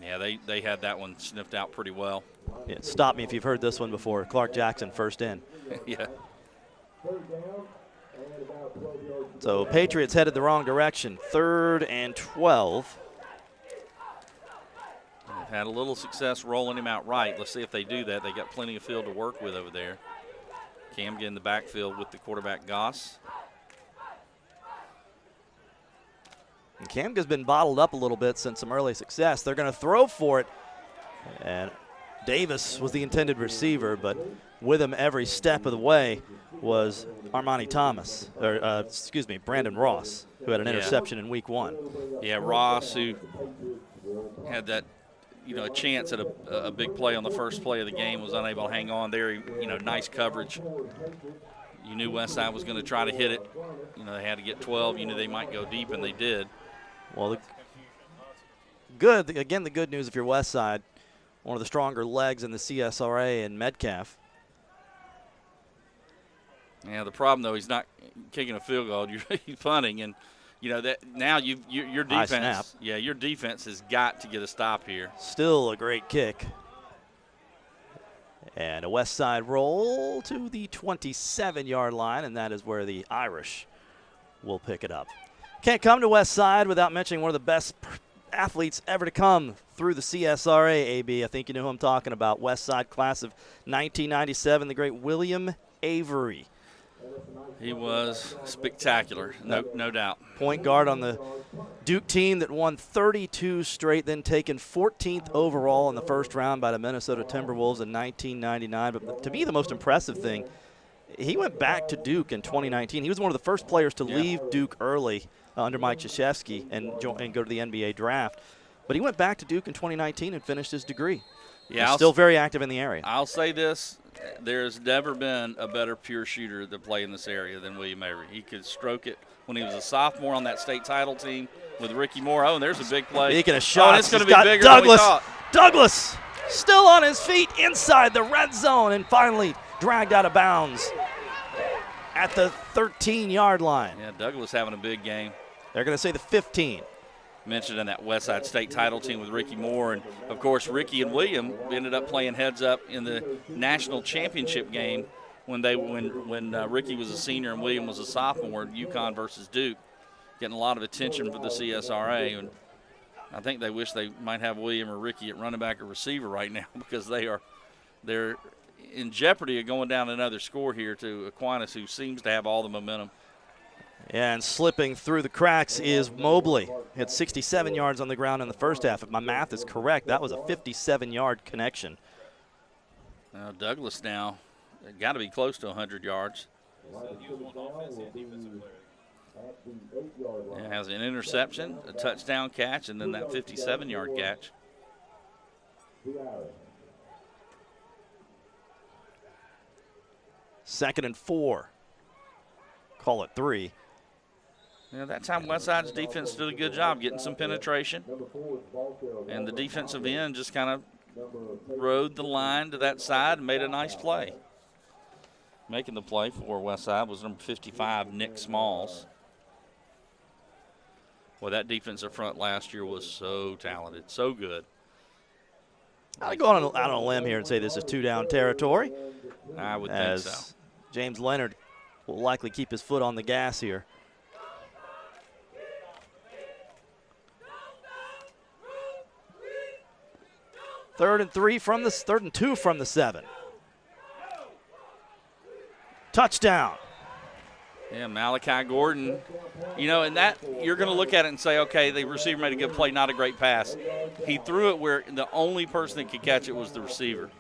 Yeah, they had that one sniffed out pretty well. Yeah, stop me if you've heard this one before. Clark Jackson first in. Yeah. So Patriots headed the wrong direction. 3rd and 12. They've had a little success rolling him out right. Let's see if they do that. They got plenty of field to work with over there. Kamga in the backfield with the quarterback Goss. And Kamga's been bottled up a little bit since some early success. They're going to throw for it. And Davis was the intended receiver, but with him every step of the way was Brandon Ross, who had an interception in week 1. Yeah, Ross, who had that, a chance at a big play on the first play of the game, was unable to hang on there. Nice coverage. You knew Westside was going to try to hit it. They had to get 12. You knew they might go deep, and they did. Well, the good news if you're Westside, one of the stronger legs in the CSRA in Metcalf. Yeah, the problem though, he's not kicking a field goal. You're punting, and that now your defense. Yeah, your defense has got to get a stop here. Still a great kick. And a Westside roll to the 27-yard line, and that is where the Irish will pick it up. Can't come to Westside without mentioning one of the best athletes ever to come through the CSRA, AB. I think you know who I'm talking about. Westside class of 1997, the great William Avery. He was spectacular, no doubt. Point guard on the Duke team that won 32 straight, then taken 14th overall in the first round by the Minnesota Timberwolves in 1999. But to me, the most impressive thing, he went back to Duke in 2019. He was one of the first players to leave Duke early under Mike Krzyzewski and go to the NBA draft. But he went back to Duke in 2019 and finished his degree. Yeah, He's still very active in the area. I'll say this. There's never been a better pure shooter to play in this area than William Avery. He could stroke it when he was a sophomore on that state title team with Ricky Moore. Oh, and there's a big play. Speaking of shots, and it's going to be bigger Douglas. than we thought. Douglas still on his feet inside the red zone and finally dragged out of bounds at the 13-yard line. Yeah, Douglas having a big game. They're going to say the 15. Mentioned in that Westside State title team with Ricky Moore. And, of course, Ricky and William ended up playing heads-up in the national championship game when Ricky was a senior and William was a sophomore, UConn versus Duke, getting a lot of attention for the CSRA. And I think they wish they might have William or Ricky at running back or receiver right now because they're in jeopardy of going down another score here to Aquinas, who seems to have all the momentum. And slipping through the cracks is Mobley. Had 67 yards on the ground in the first half. If my math is correct, that was a 57-yard connection. Now Douglas now got to be close to 100 yards. It has an interception, a touchdown catch, and then that 57-yard catch. Second and 4. Call it 3. Yeah, that time Westside's defense did a good job getting some penetration. And the defensive end just kind of rode the line to that side and made a nice play. Making the play for Westside was number 55, Nick Smalls. Well, that defensive front last year was so talented, so good. I'll go out on a limb here and say this is 2-down territory. I would think so. James Leonard will likely keep his foot on the gas here. Third and 2 from the 7. Touchdown. Yeah, Malachi Gordon. You know, and that you're going to look at it and say, okay, the receiver made a good play, not a great pass. He threw it where the only person that could catch it was the receiver.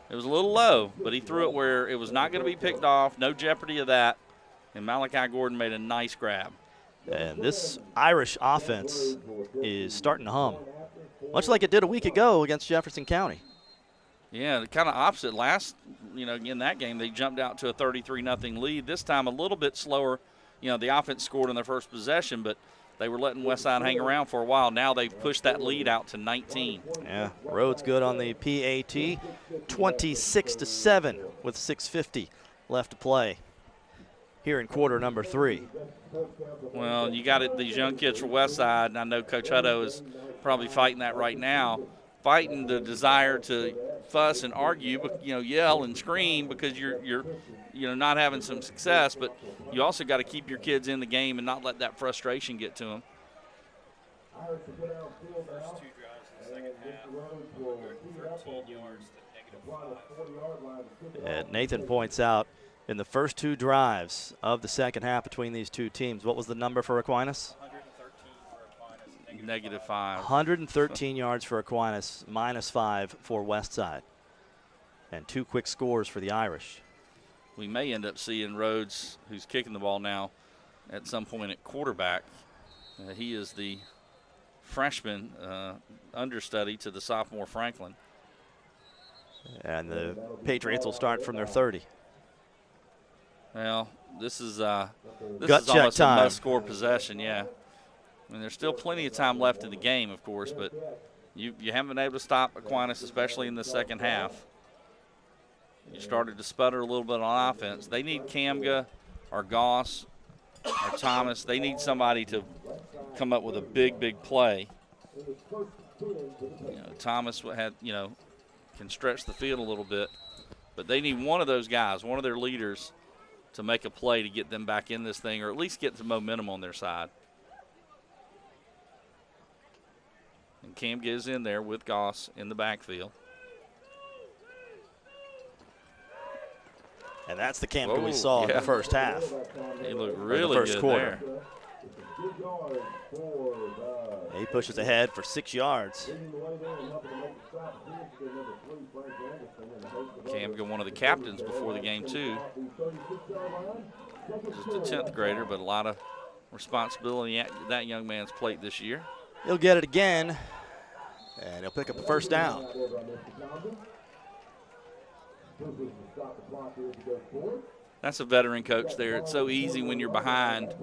It was a little low, but he threw it where it was not going to be picked off, no jeopardy of that, and Malachi Gordon made a nice grab. And this Irish offense is starting to hum, much like it did a week ago against Jefferson County. Yeah, kind of opposite. In that game, they jumped out to a 33-0 lead. This time a little bit slower. You know, the offense scored in their first possession, but they were letting Westside hang around for a while. Now they've pushed that lead out to 19. Yeah, Rhodes good on the PAT, 26-7 with 6:50 left to play here in quarter number 3. Well, you got these young kids from Westside, and I know Coach Hutto is probably fighting that right now, fighting the desire to fuss and argue, yell and scream because you're not having some success, but you also got to keep your kids in the game and not let that frustration get to them. First 2 drives in the second half, 13 yards to -5. Nathan points out in the first 2 drives of the second half between these two teams, what was the number for Aquinas? 113 for Aquinas, -5. 113 yards for Aquinas, -5 for Westside. And 2 quick scores for the Irish. We may end up seeing Rhodes, who's kicking the ball now, at some point at quarterback. He is the freshman understudy to the sophomore Franklin. And the Patriots will start from their 30. Well, this is Gut almost check time. a must-score possession, yeah. I mean, there's still plenty of time left in the game, of course, but you haven't been able to stop Aquinas, especially in the second half. You started to sputter a little bit on offense. They need Kamga or Goss or Thomas. They need somebody to come up with a big, big play. Thomas can stretch the field a little bit, but they need one of those guys, one of their leaders, to make a play to get them back in this thing or at least get some momentum on their side. And Kamga is in there with Goss in the backfield. And that's the Camden we saw in the first half. He looked really first good quarter. there. He pushes ahead for 6 yards. Camden, one of the captains before the game, too. Just a 10th grader, but a lot of responsibility at that young man's plate this year. He'll get it again, and he'll pick up a first down. That's a veteran coach there. It's so easy when you're behind.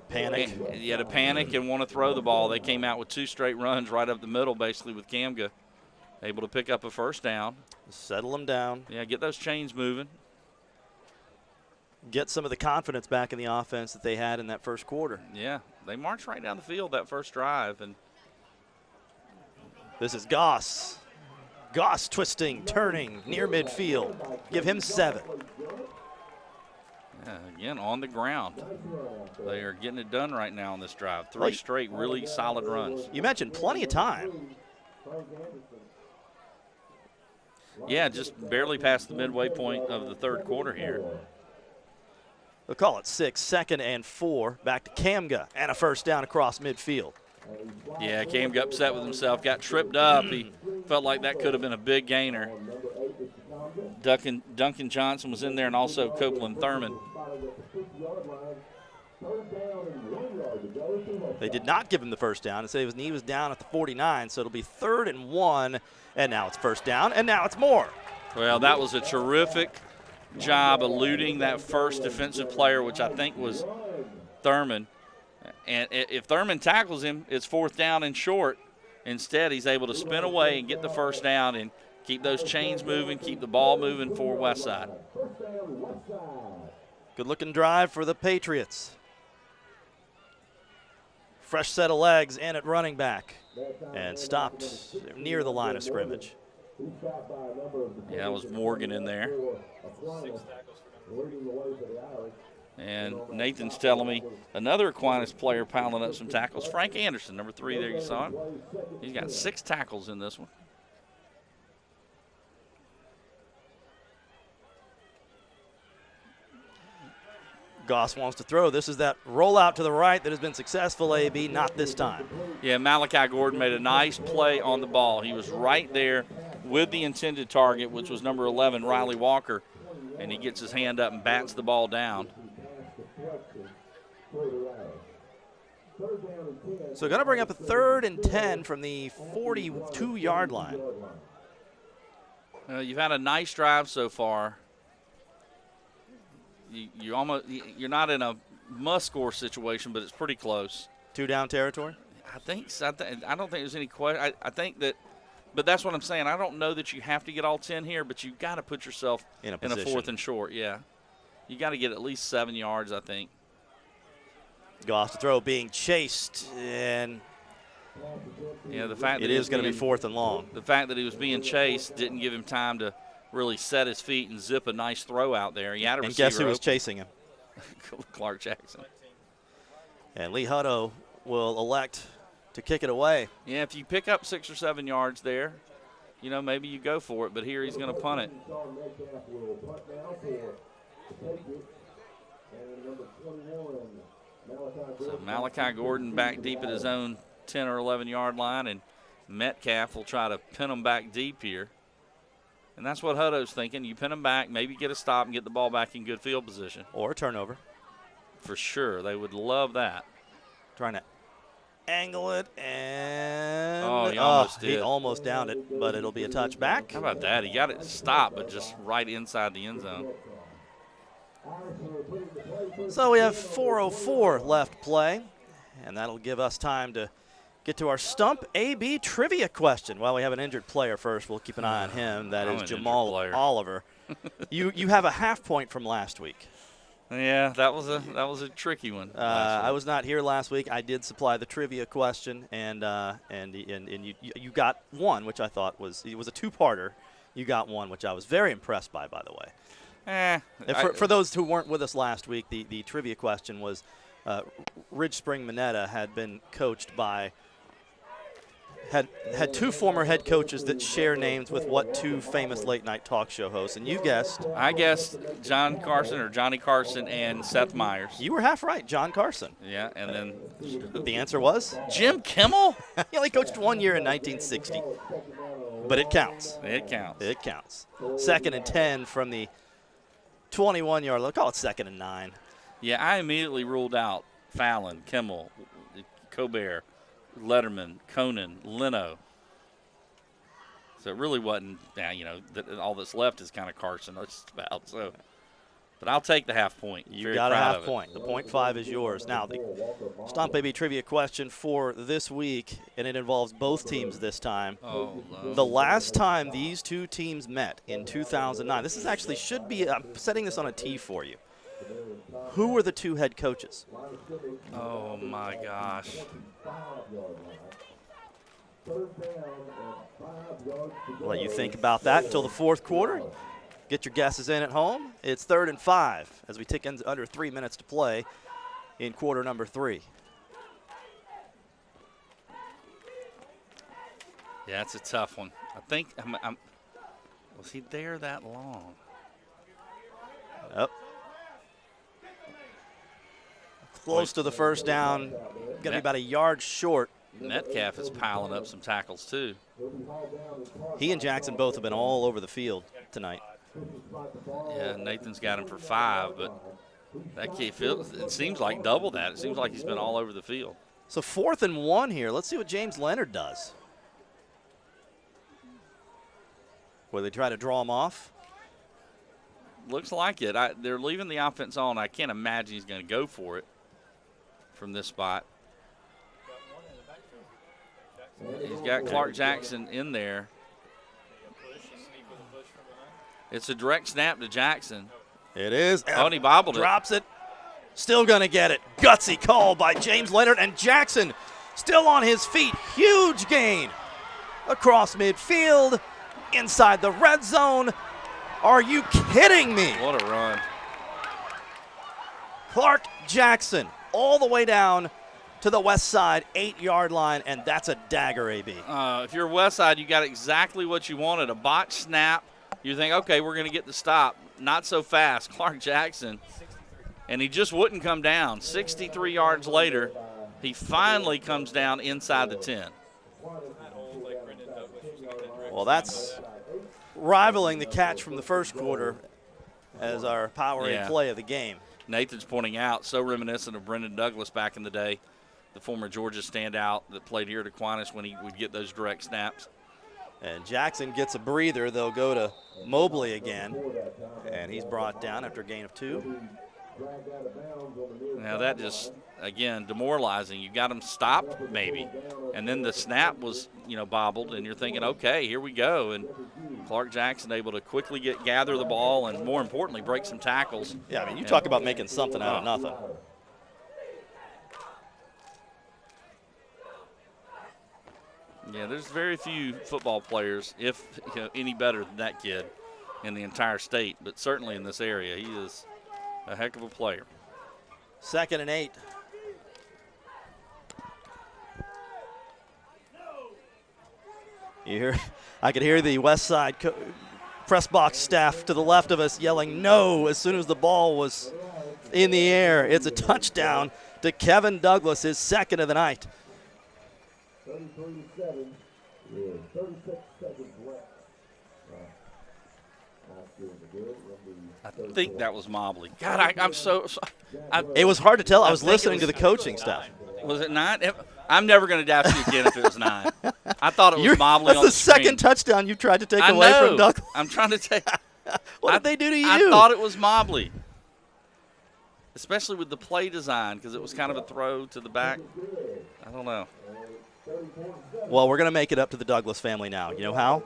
Panic. You had to panic and want to throw the ball. They came out with 2 straight runs right up the middle, basically, with Camga. Able to pick up a first down. Settle them down. Yeah, get those chains moving. Get some of the confidence back in the offense that they had in that first quarter. Yeah, they marched right down the field that first drive. And this is Goss. Goss twisting, turning, near midfield. Give him 7. Yeah, again, on the ground. They are getting it done right now on this drive. 3 straight really solid runs. You mentioned plenty of time. Yeah, just barely past the midway point of the third quarter here. They'll call it 6, 2nd and 4. Back to Camga and a first down across midfield. Yeah, Cam got upset with himself, got tripped up. He felt like that could have been a big gainer. Duncan Johnson was in there, and also Copeland Thurman. They did not give him the first down. Instead, he was down at the 49, so it'll be 3rd and 1. And now it's first down, and now it's more. Well, that was a terrific job eluding that first defensive player, which I think was Thurman. And if Thurman tackles him, it's 4th down and short. Instead, he's able to spin away and get the first down and keep those chains moving, keep the ball moving for Westside. Good-looking drive for the Patriots. Fresh set of legs in at running back and stopped near the line of scrimmage. Yeah, it was Morgan in there. And Nathan's telling me another Aquinas player piling up some tackles. Frank Anderson, number 3 there, you saw him. He's got 6 tackles in this one. Goss wants to throw. This is that rollout to the right that has been successful, AB, not this time. Yeah, Malachi Gordon made a nice play on the ball. He was right there with the intended target, which was number 11, Riley Walker, and he gets his hand up and bats the ball down. So going to bring up a 3rd and 10 from the 42-yard line. You've had a nice drive so far. You're not in a must-score situation, but it's pretty close. 2-down territory? I think so. I don't think there's any question. I think that, but that's what I'm saying. I don't know that you have to get all 10 here, but you've got to put yourself in a 4th and short. Yeah, you got to get at least 7 yards, I think. Goss to throw, being chased, and yeah, the fact that it is going to be 4th and long. The fact that he was being chased didn't give him time to really set his feet and zip a nice throw out there. He had a receiver. And guess who was chasing him? Clark Jackson. And Lee Hutto will elect to kick it away. Yeah, if you pick up 6 or 7 yards there, maybe you go for it. But here he's going to punt it. So Malachi Gordon back deep at his own 10 or 11-yard line, and Metcalf will try to pin him back deep here. And that's what Hutto's thinking. You pin them back, maybe get a stop and get the ball back in good field position. Or a turnover. For sure. They would love that. Trying to angle it, and he almost did. He almost downed it, but it'll be a touchback. How about that? He got it to stop, but just right inside the end zone. So we have 4:04 left play, and that'll give us time to get to our Stump AB trivia question. Well, we have an injured player first. We'll keep an eye on him. That is Jamal Oliver. You have a half point from last week. Yeah, that was a tricky one. I was not here last week. I did supply the trivia question, and you got one, which I thought it was a 2-parter. You got one, which I was very impressed by the way. For those who weren't with us last week, the trivia question was Ridge Spring Minetta had been coached by had two former head coaches that share names with what two famous late-night talk show hosts, and you guessed. I guessed Johnny Carson and Seth Meyers. You were half right, John Carson. Yeah, and then the answer was Jim Kimmel. He only coached 1 year in 1960, but it counts. It counts. It counts. 2nd and 10 from the 21-yard line. Call it 2nd and 9. Yeah, I immediately ruled out Fallon, Kimmel, Colbert, Letterman, Conan, Leno. So it really wasn't, all that's left is kind of Carson, just about. So, but I'll take the half point. You got a half point. The .5 is yours. Now, the Stomp Baby trivia question for this week, and it involves both teams this time. Oh, no. The last time these two teams met in 2009, this is actually should be, I'm setting this on a tee for you. Who were the two head coaches? Oh, my gosh. I'll let you think about that until the fourth quarter. Get your guesses in at home. It's 3rd and 5 as we tick in under 3 minutes to play in quarter number 3. Yeah, it's a tough one. I think was he there that long? Yep. Close to the first down. Going to be about a yard short. Metcalf is piling up some tackles, too. He and Jackson both have been all over the field tonight. Yeah, Nathan's got him for 5, but that kid it seems like double that. It seems like he's been all over the field. So 4th and 1 here. Let's see what James Leonard does. Will they try to draw him off? Looks like it. They're leaving the offense on. I can't imagine he's going to go for it from this spot. He's got Clark Jackson in there. It's a direct snap to Jackson. It is. Oh, and he bobbled it. Drops it. Still going to get it. Gutsy call by James Leonard, and Jackson still on his feet. Huge gain across midfield, inside the red zone. Are you kidding me? What a run. Clark Jackson all the way down to the Westside 8-yard line, and that's a dagger, AB. If you're Westside, you got exactly what you wanted, a botch snap. You think, okay, we're going to get the stop. Not so fast. Clark Jackson. And he just wouldn't come down. 63 yards later, he finally comes down inside the 10. Well, that's rivaling the catch from the first quarter as our power in play of the game. Nathan's pointing out, so reminiscent of Brendan Douglas back in the day, the former Georgia standout that played here at Aquinas when he would get those direct snaps. And Jackson gets a breather. They'll go to Mobley again, and he's brought down after a gain of 2. Now that just, again, demoralizing. You got him stopped maybe, and then the snap was, bobbled, and you're thinking, okay, here we go. And Clark Jackson able to quickly gather the ball and, more importantly, break some tackles. Yeah, I mean, you talk about making something out of nothing. Yeah, there's very few football players, if any better than that kid in the entire state, but certainly in this area. He is a heck of a player. 2nd and 8. I could hear the Westside press box staff to the left of us yelling no as soon as the ball was in the air. It's a touchdown to Kevin Douglas, his 2nd of the night. 33-7 with 36 seconds left. I think that was Mobley. God, I'm so it was hard to tell. I was listening to the coaching staff. Was it 9? I'm never going to doubt you again if it was 9. I thought it was Mobley on the That's the second touchdown you've tried to take away from Douglas. I'm trying to take. What did they do to you? I thought it was Mobley. Especially with the play design, because it was kind of a throw to the back. I don't know. Well, we're going to make it up to the Douglas family now. You know how?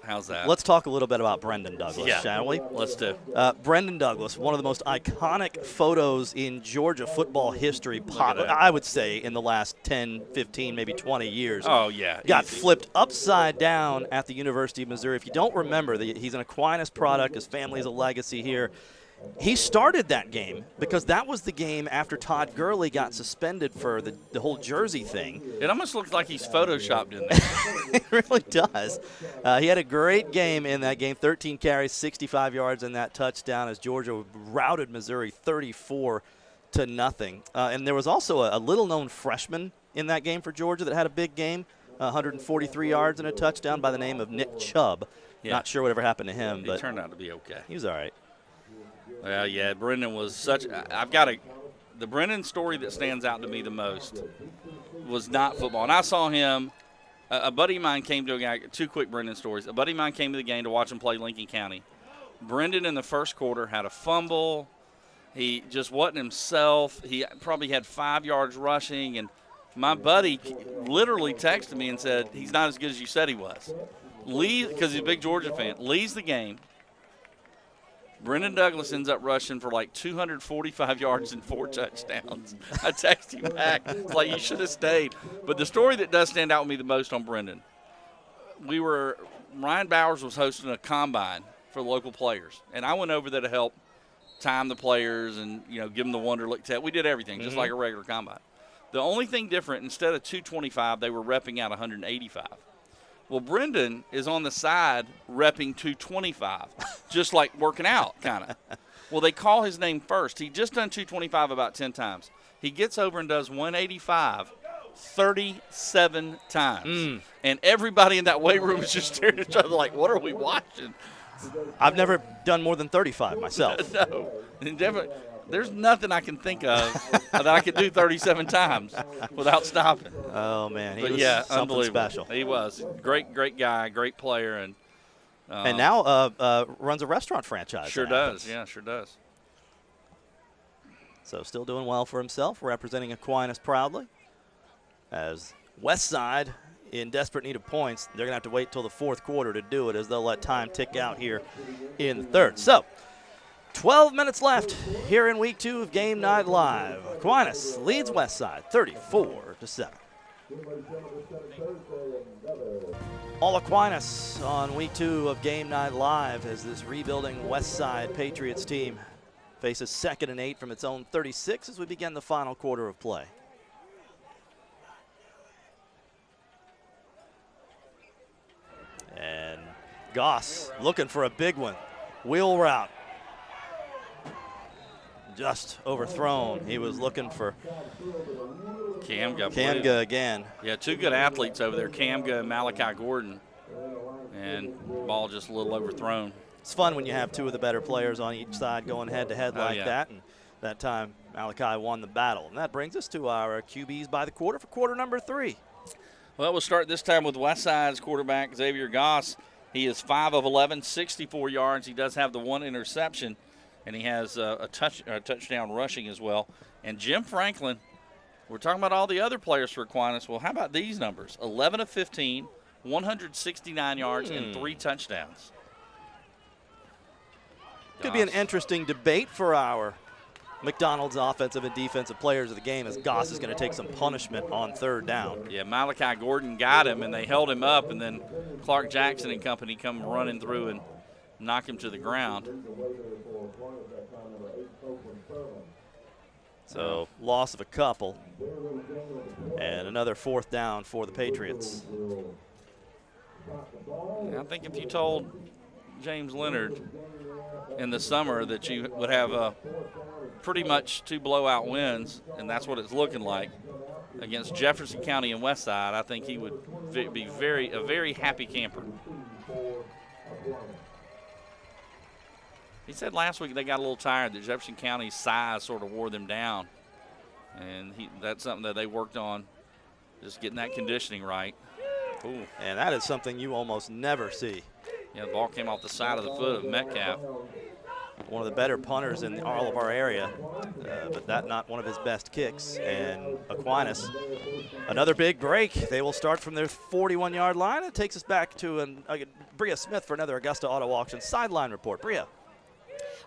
How's that? Let's talk a little bit about Brendan Douglas, shall we? Let's do. Brendan Douglas, one of the most iconic photos in Georgia football history, I would say, in the last 10, 15, maybe 20 years. Oh, yeah. Got flipped upside down at the University of Missouri. If you don't remember, he's an Aquinas product. His family is a legacy here. he started that game because that was the game after Todd Gurley got suspended for the whole jersey thing. It almost looks like he's photoshopped in there. It really does. He had a great game in that game, 13 carries, 65 yards, and that touchdown as Georgia routed Missouri 34-0. And there was also a little-known freshman in that game for Georgia that had a big game, 143 yards and a touchdown by the name of Nick Chubb. Yeah. Not sure whatever happened to him. He turned out to be okay. He was all right. Well, yeah, Brendan was such – the Brendan story that stands out to me the most was not football. And I saw him – a buddy of mine came to a guy – two quick Brendan stories. A buddy of mine came to the game to watch him play Lincoln County. Brendan in the first quarter had a fumble. He just wasn't himself. He probably had 5 yards rushing. And my buddy literally texted me and said, he's not as good as you said he was. Because he's a big Georgia fan, leaves the game. Brendan Douglas ends up rushing for like 245 yards and 4 touchdowns. I text him back. It's like, you should have stayed. But the story that does stand out with me the most on Brendan, Ryan Bowers was hosting a combine for local players. And I went over there to help time the players and, give them the Wonderlic test. We did everything, just like a regular combine. The only thing different, instead of 225, they were repping out 185. Well, Brendan is on the side repping 225, just like working out, kind of. Well, they call his name first. He just done 225 about 10 times. He gets over and does 185 37 times. And everybody in that weight room is just staring at each other like, what are we watching? I've never done more than 35 myself. No. There's nothing I can think of that I could do 37 times without stopping. Oh, man. He was something unbelievable. special. He was. Great guy, great player. And now runs a restaurant franchise. Sure does. Yeah, sure does. So still doing well for himself, representing Aquinas proudly. As Westside, in desperate need of points, they're going to have to wait till the fourth quarter to do it, as they'll let time tick out here in the third. So 12 minutes left here in week 2 of Game Night Live. Aquinas leads Westside 34-7. All Aquinas on week 2 of Game Night Live as this rebuilding Westside Patriots team faces 2nd and 8 from its own 36 as we begin the final quarter of play. And Goss looking for a big one. Wheel route. Just overthrown. He was looking for Kamga again. Yeah, 2 good athletes over there, Kamga and Malachi Gordon. And ball just a little overthrown. It's fun when you have 2 of the better players on each side going head-to-head like that. And that time, Malachi won the battle. And that brings us to our QBs by the quarter for quarter number 3. Well, we'll start this time with Westside's quarterback, Xavier Goss. He is 5 of 11, 64 yards. He does have the 1 interception. And he has a touchdown rushing as well. And Jim Franklin, we're talking about all the other players for Aquinas. Well, how about these numbers? 11 of 15, 169 yards, and 3 touchdowns. Could be an interesting debate for our McDonald's offensive and defensive players of the game, as Goss is going to take some punishment on 3rd down. Yeah, Malachi Gordon got him, and they held him up, and then Clark Jackson and company come running through and knock him to the ground. So loss of a couple and another 4th down for the Patriots. I think if you told James Leonard in the summer that you would have pretty much 2 blowout wins, and that's what it's looking like against Jefferson County and Westside, I think he would be a very happy camper. He said last week they got a little tired that Jefferson County's size sort of wore them down. And that's something that they worked on, just getting that conditioning right. Ooh. And that is something you almost never see. Yeah, the ball came off the side of the foot of Metcalf. One of the better punters in all of our area, but that not one of his best kicks. And Aquinas, another big break. They will start from their 41-yard line. It takes us back to Bria Smith for another Augusta Auto Auction sideline report. Bria.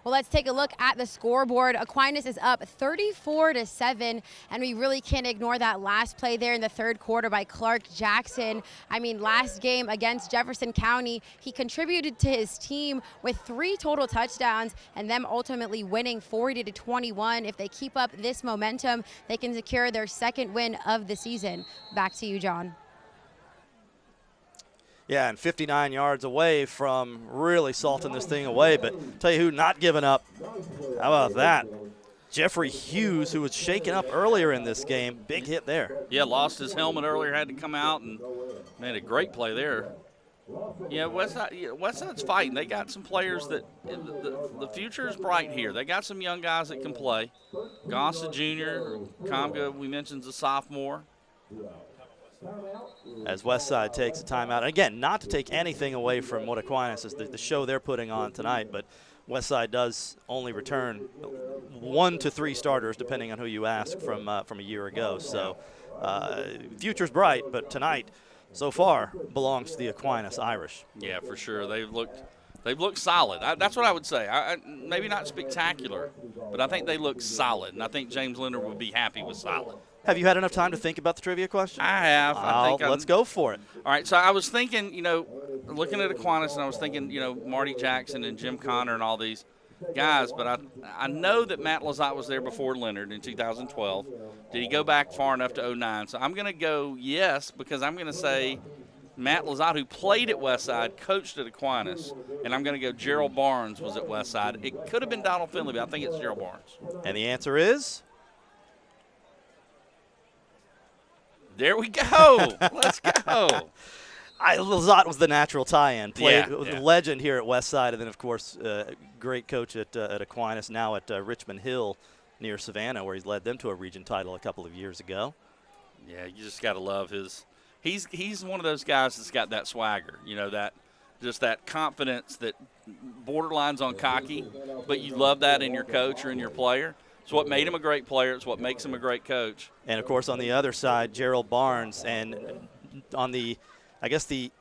Well, let's take a look at the scoreboard. Aquinas is up 34-7, and we really can't ignore that last play there in the third quarter by Clark Jackson. I mean, last game against Jefferson County, he contributed to his team with 3 total touchdowns and them ultimately winning 40-21. If they keep up this momentum, they can secure their second win of the season. Back to you, John. Yeah, and 59 yards away from really salting this thing away. But tell you who, not giving up. How about that? Jeffrey Hughes, who was shaken up earlier in this game. Big hit there. Yeah, lost his helmet earlier, had to come out and made a great play there. Yeah, Westside's fighting. They got some players that the future is bright here. They got some young guys that can play. Augusta Jr., Comga, we mentioned, is a sophomore. As Westside takes a timeout. Again, not to take anything away from what Aquinas is, the show they're putting on tonight, but Westside does only return 1 to 3 starters, depending on who you ask, from a year ago. So future's bright, but tonight, so far, belongs to the Aquinas Irish. Yeah, for sure. They've looked solid. That's what I would say. Maybe not spectacular, but I think they look solid, and I think James Leonard would be happy with solid. Have you had enough time to think about the trivia question? I have. Let's go for it. All right, so I was thinking, looking at Aquinas, and I was thinking, Marty Jackson and Jim Connor and all these guys, but I know that Matt Lazat was there before Leonard in 2012. Did he go back far enough to 09? So I'm going to go yes, because I'm going to say Matt Lazat, who played at Westside, coached at Aquinas, and I'm going to go Gerald Barnes was at Westside. It could have been Donald Finley, but I think it's Gerald Barnes. And the answer is? There we go. Let's go. Lazat was the natural tie-in. Played with yeah. the legend here at Westside, and then, of course, great coach at Aquinas, now at Richmond Hill near Savannah, where he's led them to a region title a couple of years ago. Yeah, you just got to love his – he's one of those guys that's got that swagger, that confidence that borderlines on cocky, but you love that in your coach or in your player. It's what made him a great player. It's what makes him a great coach. And, of course, on the other side, Gerald Barnes. And on the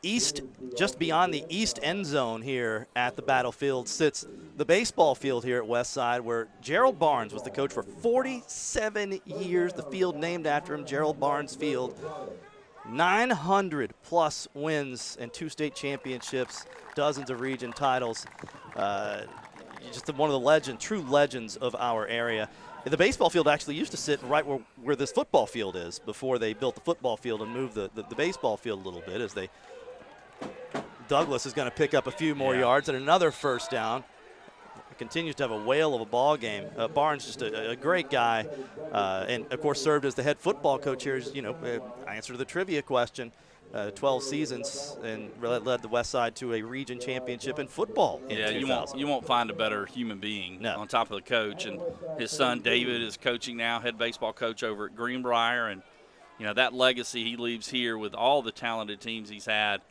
east, just beyond the east end zone here at the battlefield sits the baseball field here at Westside, where Gerald Barnes was the coach for 47 years. The field named after him, Gerald Barnes Field. 900-plus wins and 2 state championships, dozens of region titles. Just one of the true legends of our area. The baseball field actually used to sit right where this football field is before they built the football field and moved the baseball field a little bit. Douglas is going to pick up a few more yards and another first down. Continues to have a whale of a ball game. Barnes, just a great guy, and of course served as the head football coach here. Answer to the trivia question. 12 seasons and led the Westside to a region championship in football in 2000. You won't find a better human being on top of the coach. And his son David is coaching now, head baseball coach over at Greenbrier. And, that legacy he leaves here with all the talented teams he's had.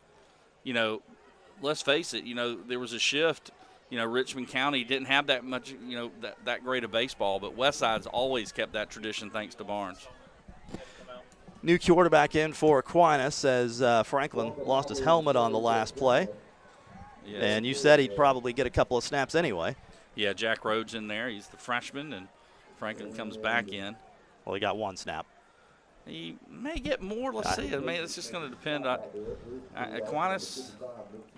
Let's face it, there was a shift. Richmond County didn't have that much, that great of baseball. But Westside's always kept that tradition thanks to Barnes. New quarterback in for Aquinas as Franklin lost his helmet on the last play. Yes. And you said he'd probably get a couple of snaps anyway. Yeah, Jack Rhodes in there. He's the freshman, and Franklin comes back in. Well, he got 1 snap. He may get more. Let's see. I mean, it's just going to depend on Aquinas.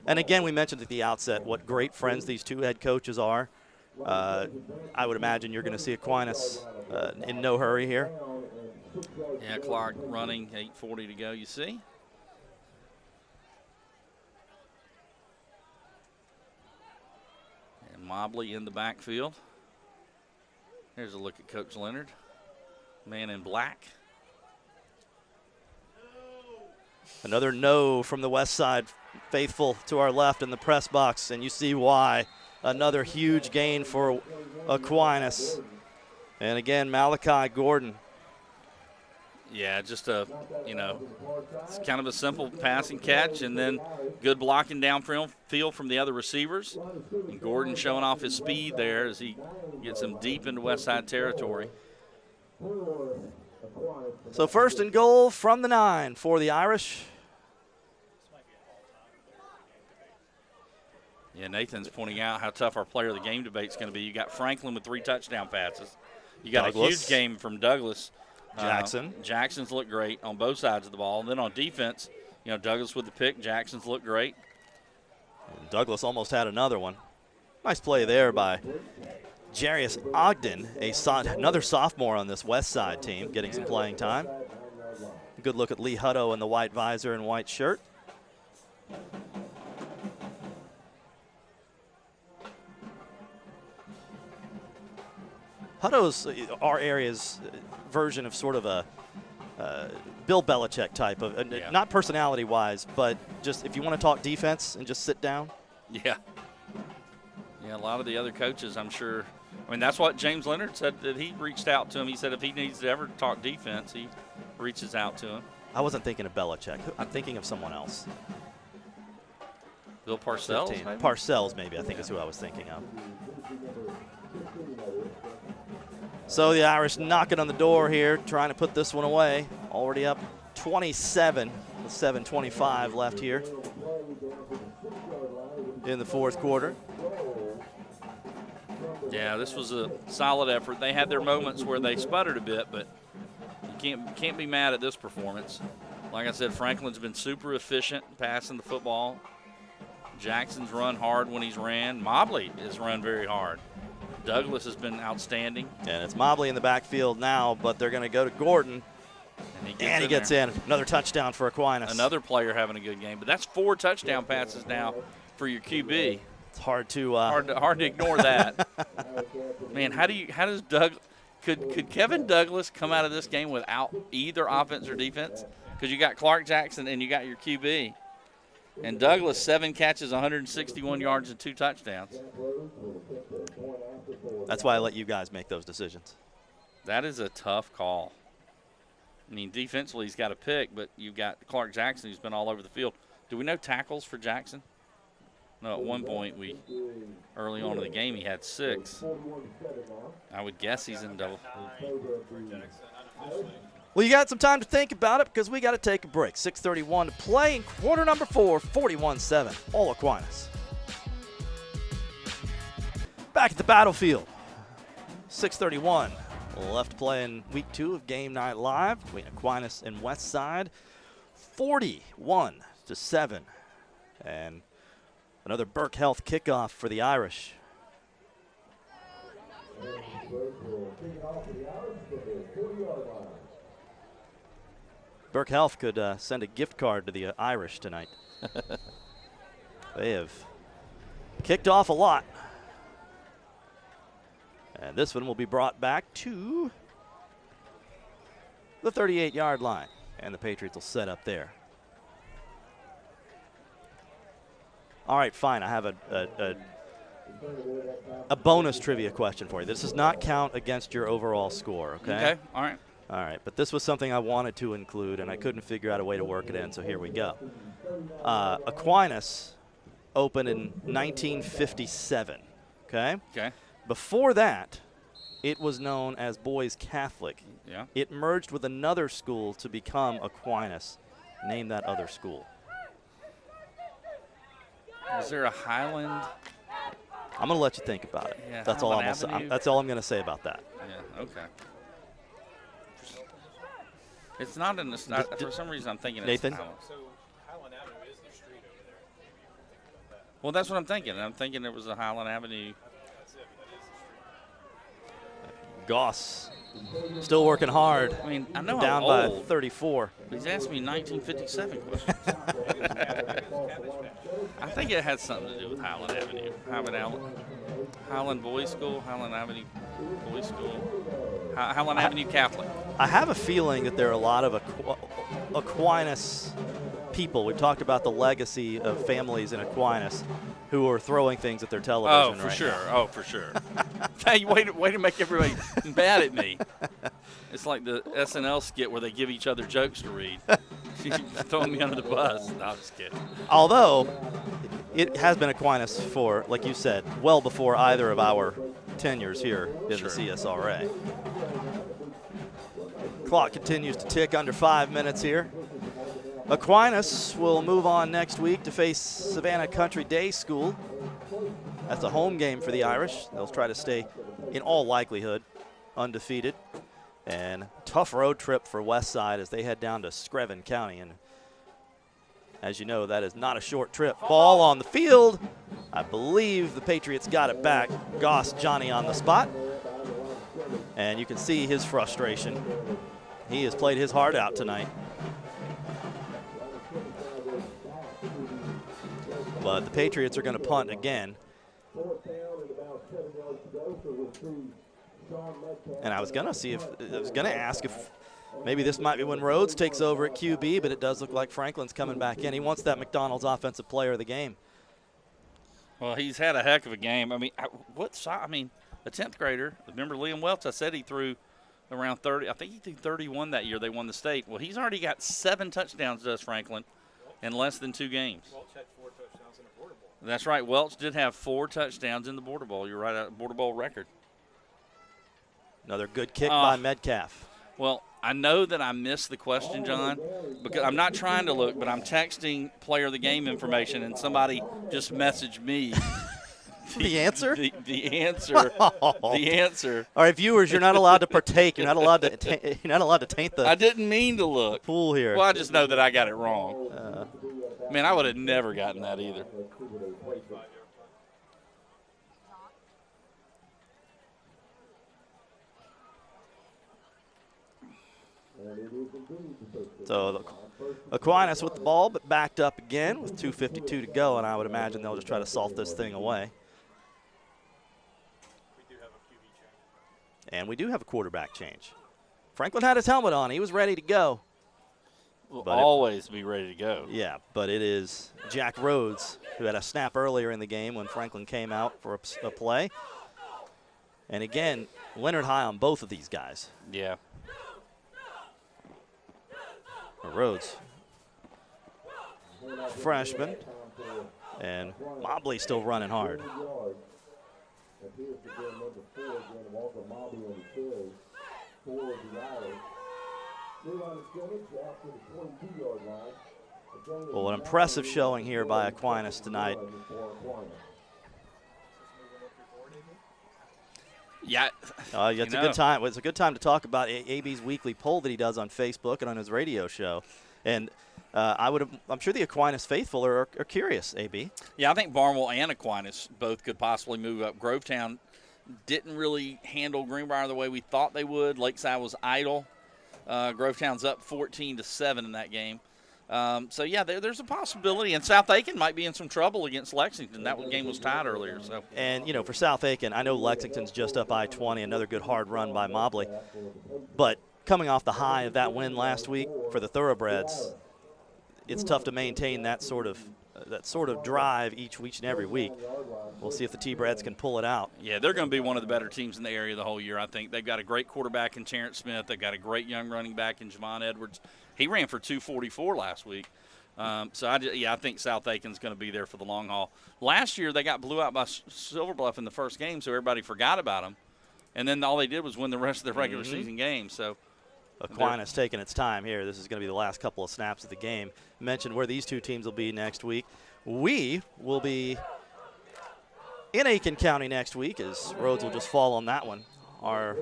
And, again, we mentioned at the outset what great friends these 2 head coaches are. I would imagine you're going to see Aquinas in no hurry here. Yeah, clock running, 8:40 to go, you see. And Mobley in the backfield. Here's a look at Coach Leonard. Man in black. Another no from the Westside faithful to our left in the press box, and you see why. Another huge gain for Aquinas. And, again, Malachi Gordon. Yeah, just it's kind of a simple passing catch, and then good blocking downfield from the other receivers. And Gordon showing off his speed there as he gets him deep into Westside territory. So 1st and goal from the 9 for the Irish. Yeah, Nathan's pointing out how tough our player of the game debate is going to be. You got Franklin with 3 touchdown passes. You got Douglas. a huge game from Douglas. Jackson. Jackson's looked great on both sides of the ball. And then on defense, Douglas with the pick. Jackson's looked great. And Douglas almost had another one. Nice play there by Jarius Ogden, another sophomore on this Westside team, getting some playing time. Good look at Lee Hutto in the white visor and white shirt. Hutto's our area's version of sort of a Bill Belichick type of, not personality-wise, but just if you want to talk defense and just sit down. Yeah. Yeah, a lot of the other coaches, I'm sure. I mean, that's what James Leonard said, that he reached out to him. He said if he needs to ever talk defense, he reaches out to him. I wasn't thinking of Belichick. I'm thinking of someone else. Bill Parcells, 15. maybe? Parcells, maybe, I think is who I was thinking of. So the Irish knocking on the door here, trying to put this one away. Already up 27 with 7:25 left here in the fourth quarter. Yeah, this was a solid effort. They had their moments where they sputtered a bit, but you can't be mad at this performance. Like I said, Franklin's been super efficient passing the football. Jackson's run hard when he's ran. Mobley has run very hard. Douglas has been outstanding. And it's Mobley in the backfield now, but they're going to go to Gordon. And he gets in. Another touchdown for Aquinas. Another player having a good game. But that's 4 touchdown passes now for your QB. It's hard to hard to ignore that. Man, could Kevin Douglas come out of this game without either offense or defense? Because you got Clark Jackson and you got your QB. And Douglas, 7 catches, 161 yards, and 2 touchdowns. That's why I let you guys make those decisions. That is a tough call. I mean, defensively he's got a pick, but you've got Clark Jackson who's been all over the field. Do we know tackles for Jackson? No, at one point early on in the game he had 6. I would guess he's in double. Well, you got some time to think about it because we got to take a break. 6:31 to play in quarter number 4, 41-7, all Aquinas. Back at the battlefield, 6:31 left to play in week 2 of Game Night Live between Aquinas and Westside. 41-7, and another Burke Health kickoff for the Irish. Burke Health could send a gift card to the Irish tonight. They have kicked off a lot. And this one will be brought back to the 38-yard line. And the Patriots will set up there. All right, fine. I have a bonus trivia question for you. This does not count against your overall score, okay? Okay, all right. All right, but this was something I wanted to include, and I couldn't figure out a way to work it in, so here we go. Aquinas opened in 1957, okay? Okay. Before that, it was known as Boys Catholic. Yeah. It merged with another school to become Aquinas. Name that other school. Is there a Highland? I'm going to let you think about it. Yeah, that's all I'm going to say about that. Yeah, okay. It's not in the for some reason I'm thinking Nathan? it's Highland. So Highland Avenue is the street over there. Well, that's what I'm thinking. I'm thinking it was a Highland Avenue. Goss still working hard. I mean, I know down I'm by old. 34. He's asked me 1957 questions. I think it had something to do with Highland Avenue. Highland Boys School, Highland Avenue Boys School, Highland Avenue Catholic. I have a feeling that there are a lot of Aquinas people. We've talked about the legacy of families in Aquinas who are throwing things at their television right now. Oh, for sure. Hey, way to make everybody mad at me. It's like the SNL skit where they give each other jokes to read. She's throwing me under the bus. No, I'm just kidding. Although it has been Aquinas for, like you said, well before either of our tenures here in the CSRA. Clock continues to tick, under 5 minutes here Aquinas will move on next week to face Savannah Country Day School. That's a home game for the Irish. They'll try to stay, in all likelihood, undefeated. And tough road trip for Westside as they head down to Screven County. And as you know, that is not a short trip. Ball on the field. I believe the Patriots got it back. Goss Johnny on the spot. And you can see his frustration. He has played his heart out tonight. But the Patriots are going to punt again. And I was going to ask if maybe this might be when Rhodes takes over at QB, but it does look like Franklin's coming back in. He wants that McDonald's offensive player of the game. Well, he's had a heck of a game. I mean, a 10th grader. Remember Liam Welch? I said he threw around 30. I think he threw 31 that year. They won the state. Well, he's already got 7 touchdowns, does Franklin, in less than 2 games. Welch had 4 touchdowns in the Border Bowl. That's right. Welch did have 4 touchdowns in the Border Bowl. You're right, Border Bowl record. Another good kick by Metcalf. Well, I know that I missed the question, John, because I'm not trying to look, but I'm texting player of the game information, and somebody just messaged me. The answer? The answer. The answer. All right, viewers, you're not allowed to partake. You're not allowed to taint the. I didn't mean to look. Pool here. Well, I just know that I got it wrong. Man, I would have never gotten that either. So Aquinas with the ball, but backed up again with 2:52 to go, and I would imagine they'll just try to salt this thing away. And we do have a quarterback change. Franklin had his helmet on. He was ready to go. Will always be ready to go. Yeah, but it is Jack Rhodes, who had a snap earlier in the game when Franklin came out for a play. And again, Leonard high on both of these guys. Yeah. Rhodes, freshman, and Mobley still running hard. Well, an impressive showing here by Aquinas tonight. Yeah, it's a good time. It's a good time to talk about AB's weekly poll that he does on Facebook and on his radio show. And I'm sure the Aquinas faithful are curious, AB. Yeah, I think Barnwell and Aquinas both could possibly move up. Grovetown didn't really handle Greenbrier the way we thought they would. Lakeside was idle. Grovetown's up 14-7 in that game. So, yeah, there's a possibility. And South Aiken might be in some trouble against Lexington. That game was tied earlier. So. And, for South Aiken, I know Lexington's just up I-20, another good hard run by Mobley. But coming off the high of that win last week for the Thoroughbreds, it's tough to maintain that sort of drive each and every week. We'll see if the T-Breds can pull it out. Yeah, they're going to be one of the better teams in the area the whole year, I think. They've got a great quarterback in Terrence Smith. They've got a great young running back in Javon Edwards. He ran for 244 last week. I think South Aiken's going to be there for the long haul. Last year, they got blew out by Silver Bluff in the first game, so everybody forgot about them. And then all they did was win the rest of their regular season games. So Aquinas taking its time here. This is going to be the last couple of snaps of the game. Mentioned where these two teams will be next week. We will be in Aiken County next week, as Rhodes will just fall on that one. Our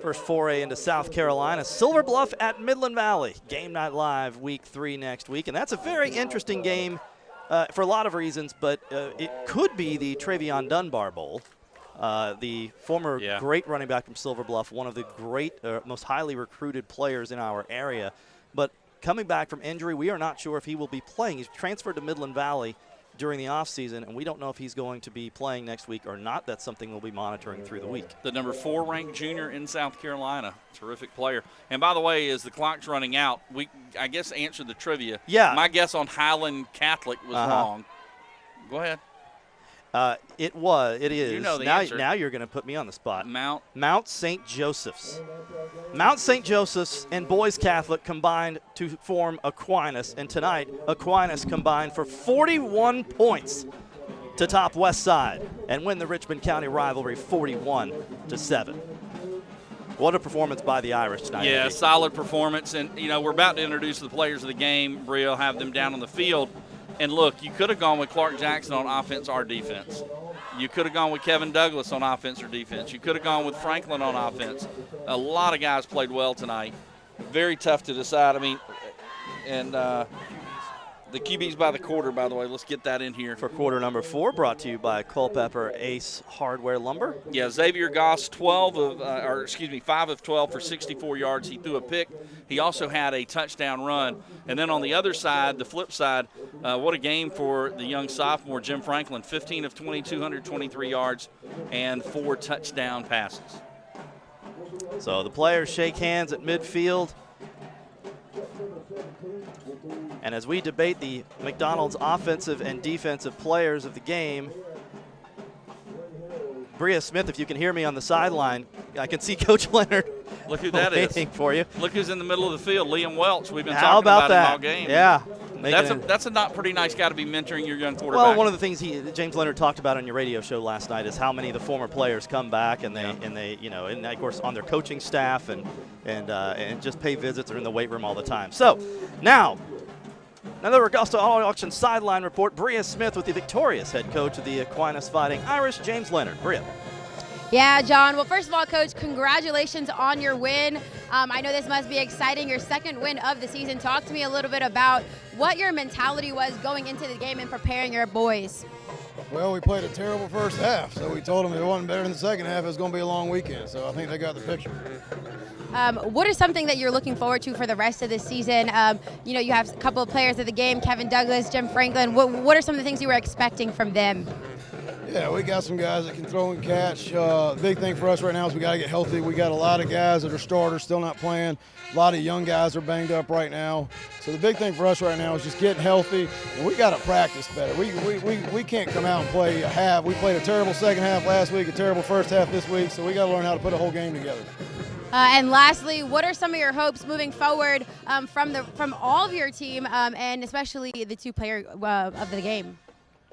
first foray into South Carolina, Silver Bluff at Midland Valley. Game Night Live, Week 3 next week. And that's a very interesting game for a lot of reasons, but it could be the Travion Dunbar Bowl. The former great running back from Silver Bluff, one of the great, most highly recruited players in our area. But coming back from injury, we are not sure if he will be playing. He's transferred to Midland Valley during the offseason, and we don't know if he's going to be playing next week or not. That's something we'll be monitoring through the week. The number 4 ranked junior in South Carolina. Terrific player. And by the way, as the clock's running out, I guess answered the trivia. Yeah. My guess on Highland Catholic was wrong. Go ahead. It is. You know the now, answer. Now you're going to put me on the spot. Mount St. Joseph's. Mount St. Joseph's and Boys Catholic combined to form Aquinas, and tonight Aquinas combined for 41 points to top Westside and win the Richmond County rivalry 41-7. What a performance by the Irish tonight. Yeah, Andy. solid performance. And, we're about to introduce the players of the game. Bria will have them down on the field. And, look, you could have gone with Clark Jackson on offense or defense. You could have gone with Kevin Douglas on offense or defense. You could have gone with Franklin on offense. A lot of guys played well tonight. Very tough to decide. The QB's by the quarter, by the way. Let's get that in here. For quarter number 4, brought to you by Culpeper Ace Hardware Lumber. Yeah, Xavier Goss, 5 of 12 for 64 yards. He threw a pick. He also had a touchdown run. And then on the other side, the flip side, what a game for the young sophomore, Jim Franklin. 15 of 20, 223 yards, and 4 touchdown passes. So the players shake hands at midfield. And as we debate the McDonald's offensive and defensive players of the game, Bria Smith, if you can hear me on the sideline, I can see Coach Leonard. Look who that is. Waiting for you. Look who's in the middle of the field, Liam Welch. We've been How talking about about that? him all game. Yeah. That's a not pretty nice guy to be mentoring your young quarterback. Well, one of the things James Leonard talked about on your radio show last night is how many of the former players come back and and of course on their coaching staff and just pay visits or in the weight room all the time. So now another Augusta Auto Auction sideline report. Bria Smith with the victorious head coach of the Aquinas Fighting Irish, James Leonard. Bria. Yeah, John. Well, first of all, Coach, congratulations on your win. I know this must be exciting, your second win of the season. Talk to me a little bit about what your mentality was going into the game and preparing your boys. Well, we played a terrible first half, so we told them if it wasn't better than the second half, it was going to be a long weekend. So I think they got the picture. What is something that you're looking forward to for the rest of the season? You have a couple of players of the game, Kevin Douglas, Jim Franklin. What are some of the things you were expecting from them? Yeah, we got some guys that can throw and catch. The big thing for us right now is we got to get healthy. We got a lot of guys that are starters still not playing. A lot of young guys are banged up right now. So the big thing for us right now is just getting healthy, and we got to practice better. We can't come out and play a half. We played a terrible second half last week, a terrible first half this week, so we got to learn how to put a whole game together. And lastly, what are some of your hopes moving forward from all of your team, and especially the two players of the game?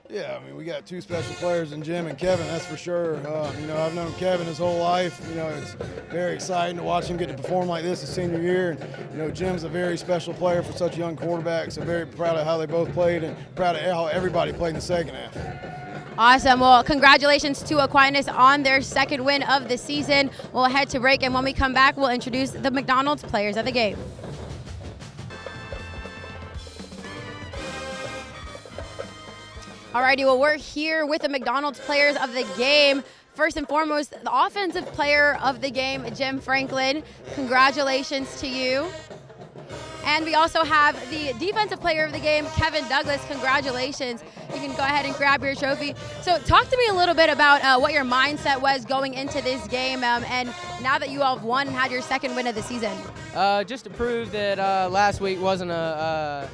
Yeah, we got 2 special players in Jim and Kevin, that's for sure. I've known Kevin his whole life. It's very exciting to watch him get to perform like this his senior year. And, Jim's a very special player for such a young quarterback, so very proud of how they both played and proud of how everybody played in the second half. Awesome. Well, congratulations to Aquinas on their second win of the season. We'll head to break, and when we come back, we'll introduce the McDonald's players of the game. Alrighty, well, we're here with the McDonald's players of the game. First and foremost, the offensive player of the game, Jim Franklin. Congratulations to you. And we also have the defensive player of the game, Kevin Douglas. Congratulations. You can go ahead and grab your trophy. So talk to me a little bit about what your mindset was going into this game, and now that you all have won and had your second win of the season. Just to prove that last week wasn't a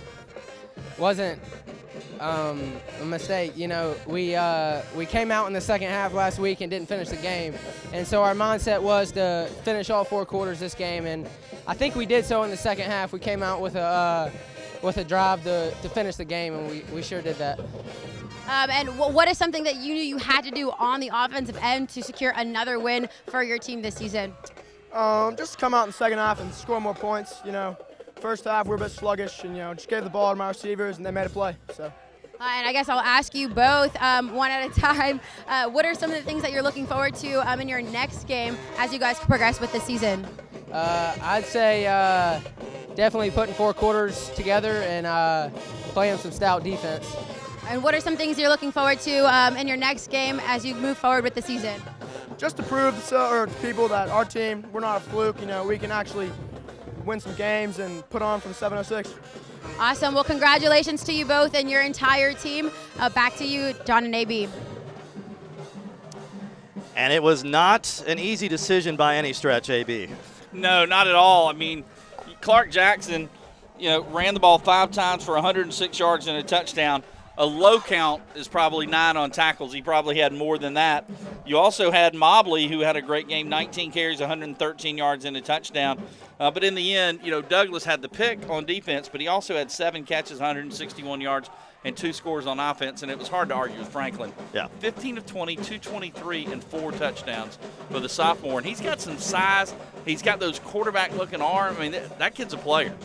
mistake. We came out in the second half last week and didn't finish the game, and so our mindset was to finish all 4 quarters this game, and I think we did so in the second half. We came out with a drive to finish the game, and we sure did that. And what is something that you knew you had to do on the offensive end to secure another win for your team this season? Just come out in the second half and score more points. First half we were a bit sluggish, and just gave the ball to my receivers, and they made a play. So. And I guess I'll ask you both one at a time. What are some of the things that you're looking forward to in your next game as you guys progress with the season? I'd say definitely putting 4 quarters together and playing some stout defense. And what are some things you're looking forward to in your next game as you move forward with the season? Just to prove to people that our team, we're not a fluke. We can actually win some games and put on from 706. Awesome. Well, congratulations to you both and your entire team. Back to you, John and AB. And it was not an easy decision by any stretch, AB. No, not at all. Clark Jackson, ran the ball 5 times for 106 yards and a touchdown. A low count is probably 9 on tackles. He probably had more than that. You also had Mobley, who had a great game, 19 carries, 113 yards and a touchdown. But in the end, Douglas had the pick on defense, but he also had 7 catches, 161 yards, and 2 scores on offense, and it was hard to argue with Franklin. Yeah. 15 of 20, 223, and 4 touchdowns for the sophomore. And he's got some size. He's got those quarterback-looking arms. I mean, that kid's a player.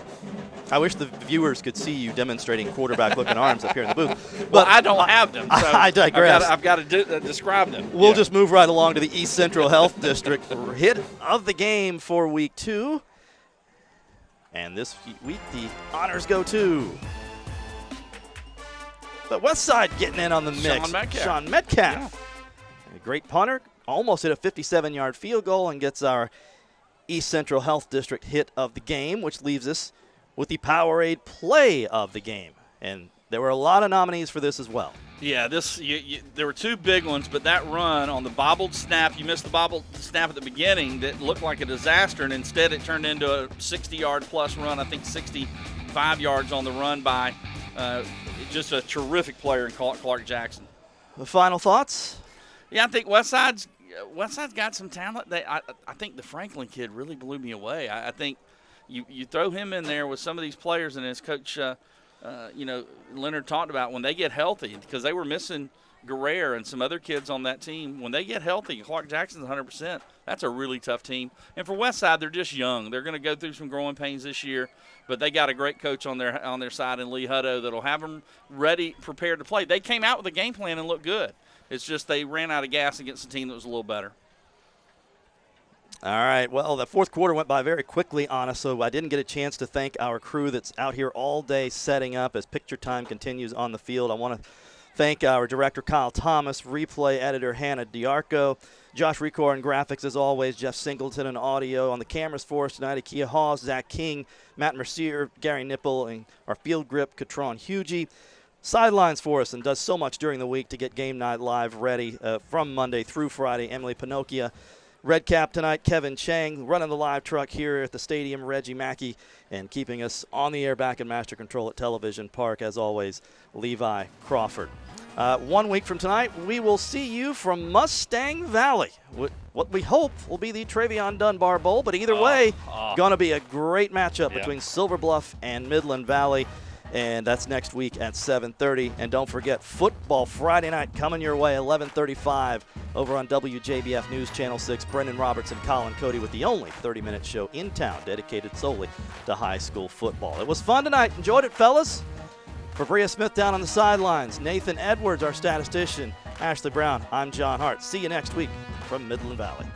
I wish the viewers could see you demonstrating quarterback-looking arms up here in the booth. But Well, I don't have them. So I digress. I've got to describe them. We'll just move right along to the East Central Health District hit of the game for Week 2. And this week, the honors go to the Westside getting in on the mix. Sean Metcalf. A great punter. Almost hit a 57-yard field goal and gets our East Central Health District hit of the game, which leaves us with the Powerade play of the game. And there were a lot of nominees for this as well. Yeah, there were 2 big ones, but that run on the bobbled snap, you missed the bobbled snap at the beginning that looked like a disaster, and instead it turned into a 60-yard-plus run, I think 65 yards on the run by just a terrific player in Clark Jackson. The final thoughts? Yeah, I think Westside's got some talent. I think the Franklin kid really blew me away. I think you throw him in there with some of these players, and as Coach Leonard talked about, when they get healthy, because they were missing Guerrero and some other kids on that team, when they get healthy, Clark Jackson's 100%, that's a really tough team. And for Westside, they're just young. They're going to go through some growing pains this year, but they got a great coach on their side in Lee Hutto that'll have them ready, prepared to play. They came out with a game plan and looked good. It's just they ran out of gas against a team that was a little better. All right, well, the fourth quarter went by very quickly on us, so I didn't get a chance to thank our crew that's out here all day setting up as picture time continues on the field. I want to thank our director, Kyle Thomas, replay editor, Hannah Diarco, Josh Recor in graphics, as always, Jeff Singleton in audio. On the cameras for us tonight, Akia Hawes, Zach King, Matt Mercier, Gary Nipple, and our field grip, Katron Hugie. Sidelines for us and does so much during the week to get Game Night Live ready from Monday through Friday, Emily Pinocchia. Red cap tonight, Kevin Chang, running the live truck here at the stadium, Reggie Mackey, and keeping us on the air back in master control at Television Park, as always, Levi Crawford. 1 week from tonight, we will see you from Mustang Valley. What we hope will be the Travion Dunbar Bowl, but either way, going to be a great matchup between Silver Bluff and Midland Valley. And that's next week at 7:30. And don't forget, football Friday night coming your way, 11:35 over on WJBF News Channel 6. Brendan Roberts and Colin Cody with the only 30-minute show in town dedicated solely to high school football. It was fun tonight. Enjoyed it, fellas? For Bria Smith down on the sidelines, Nathan Edwards, our statistician, Ashley Brown, I'm John Hart. See you next week from Midland Valley.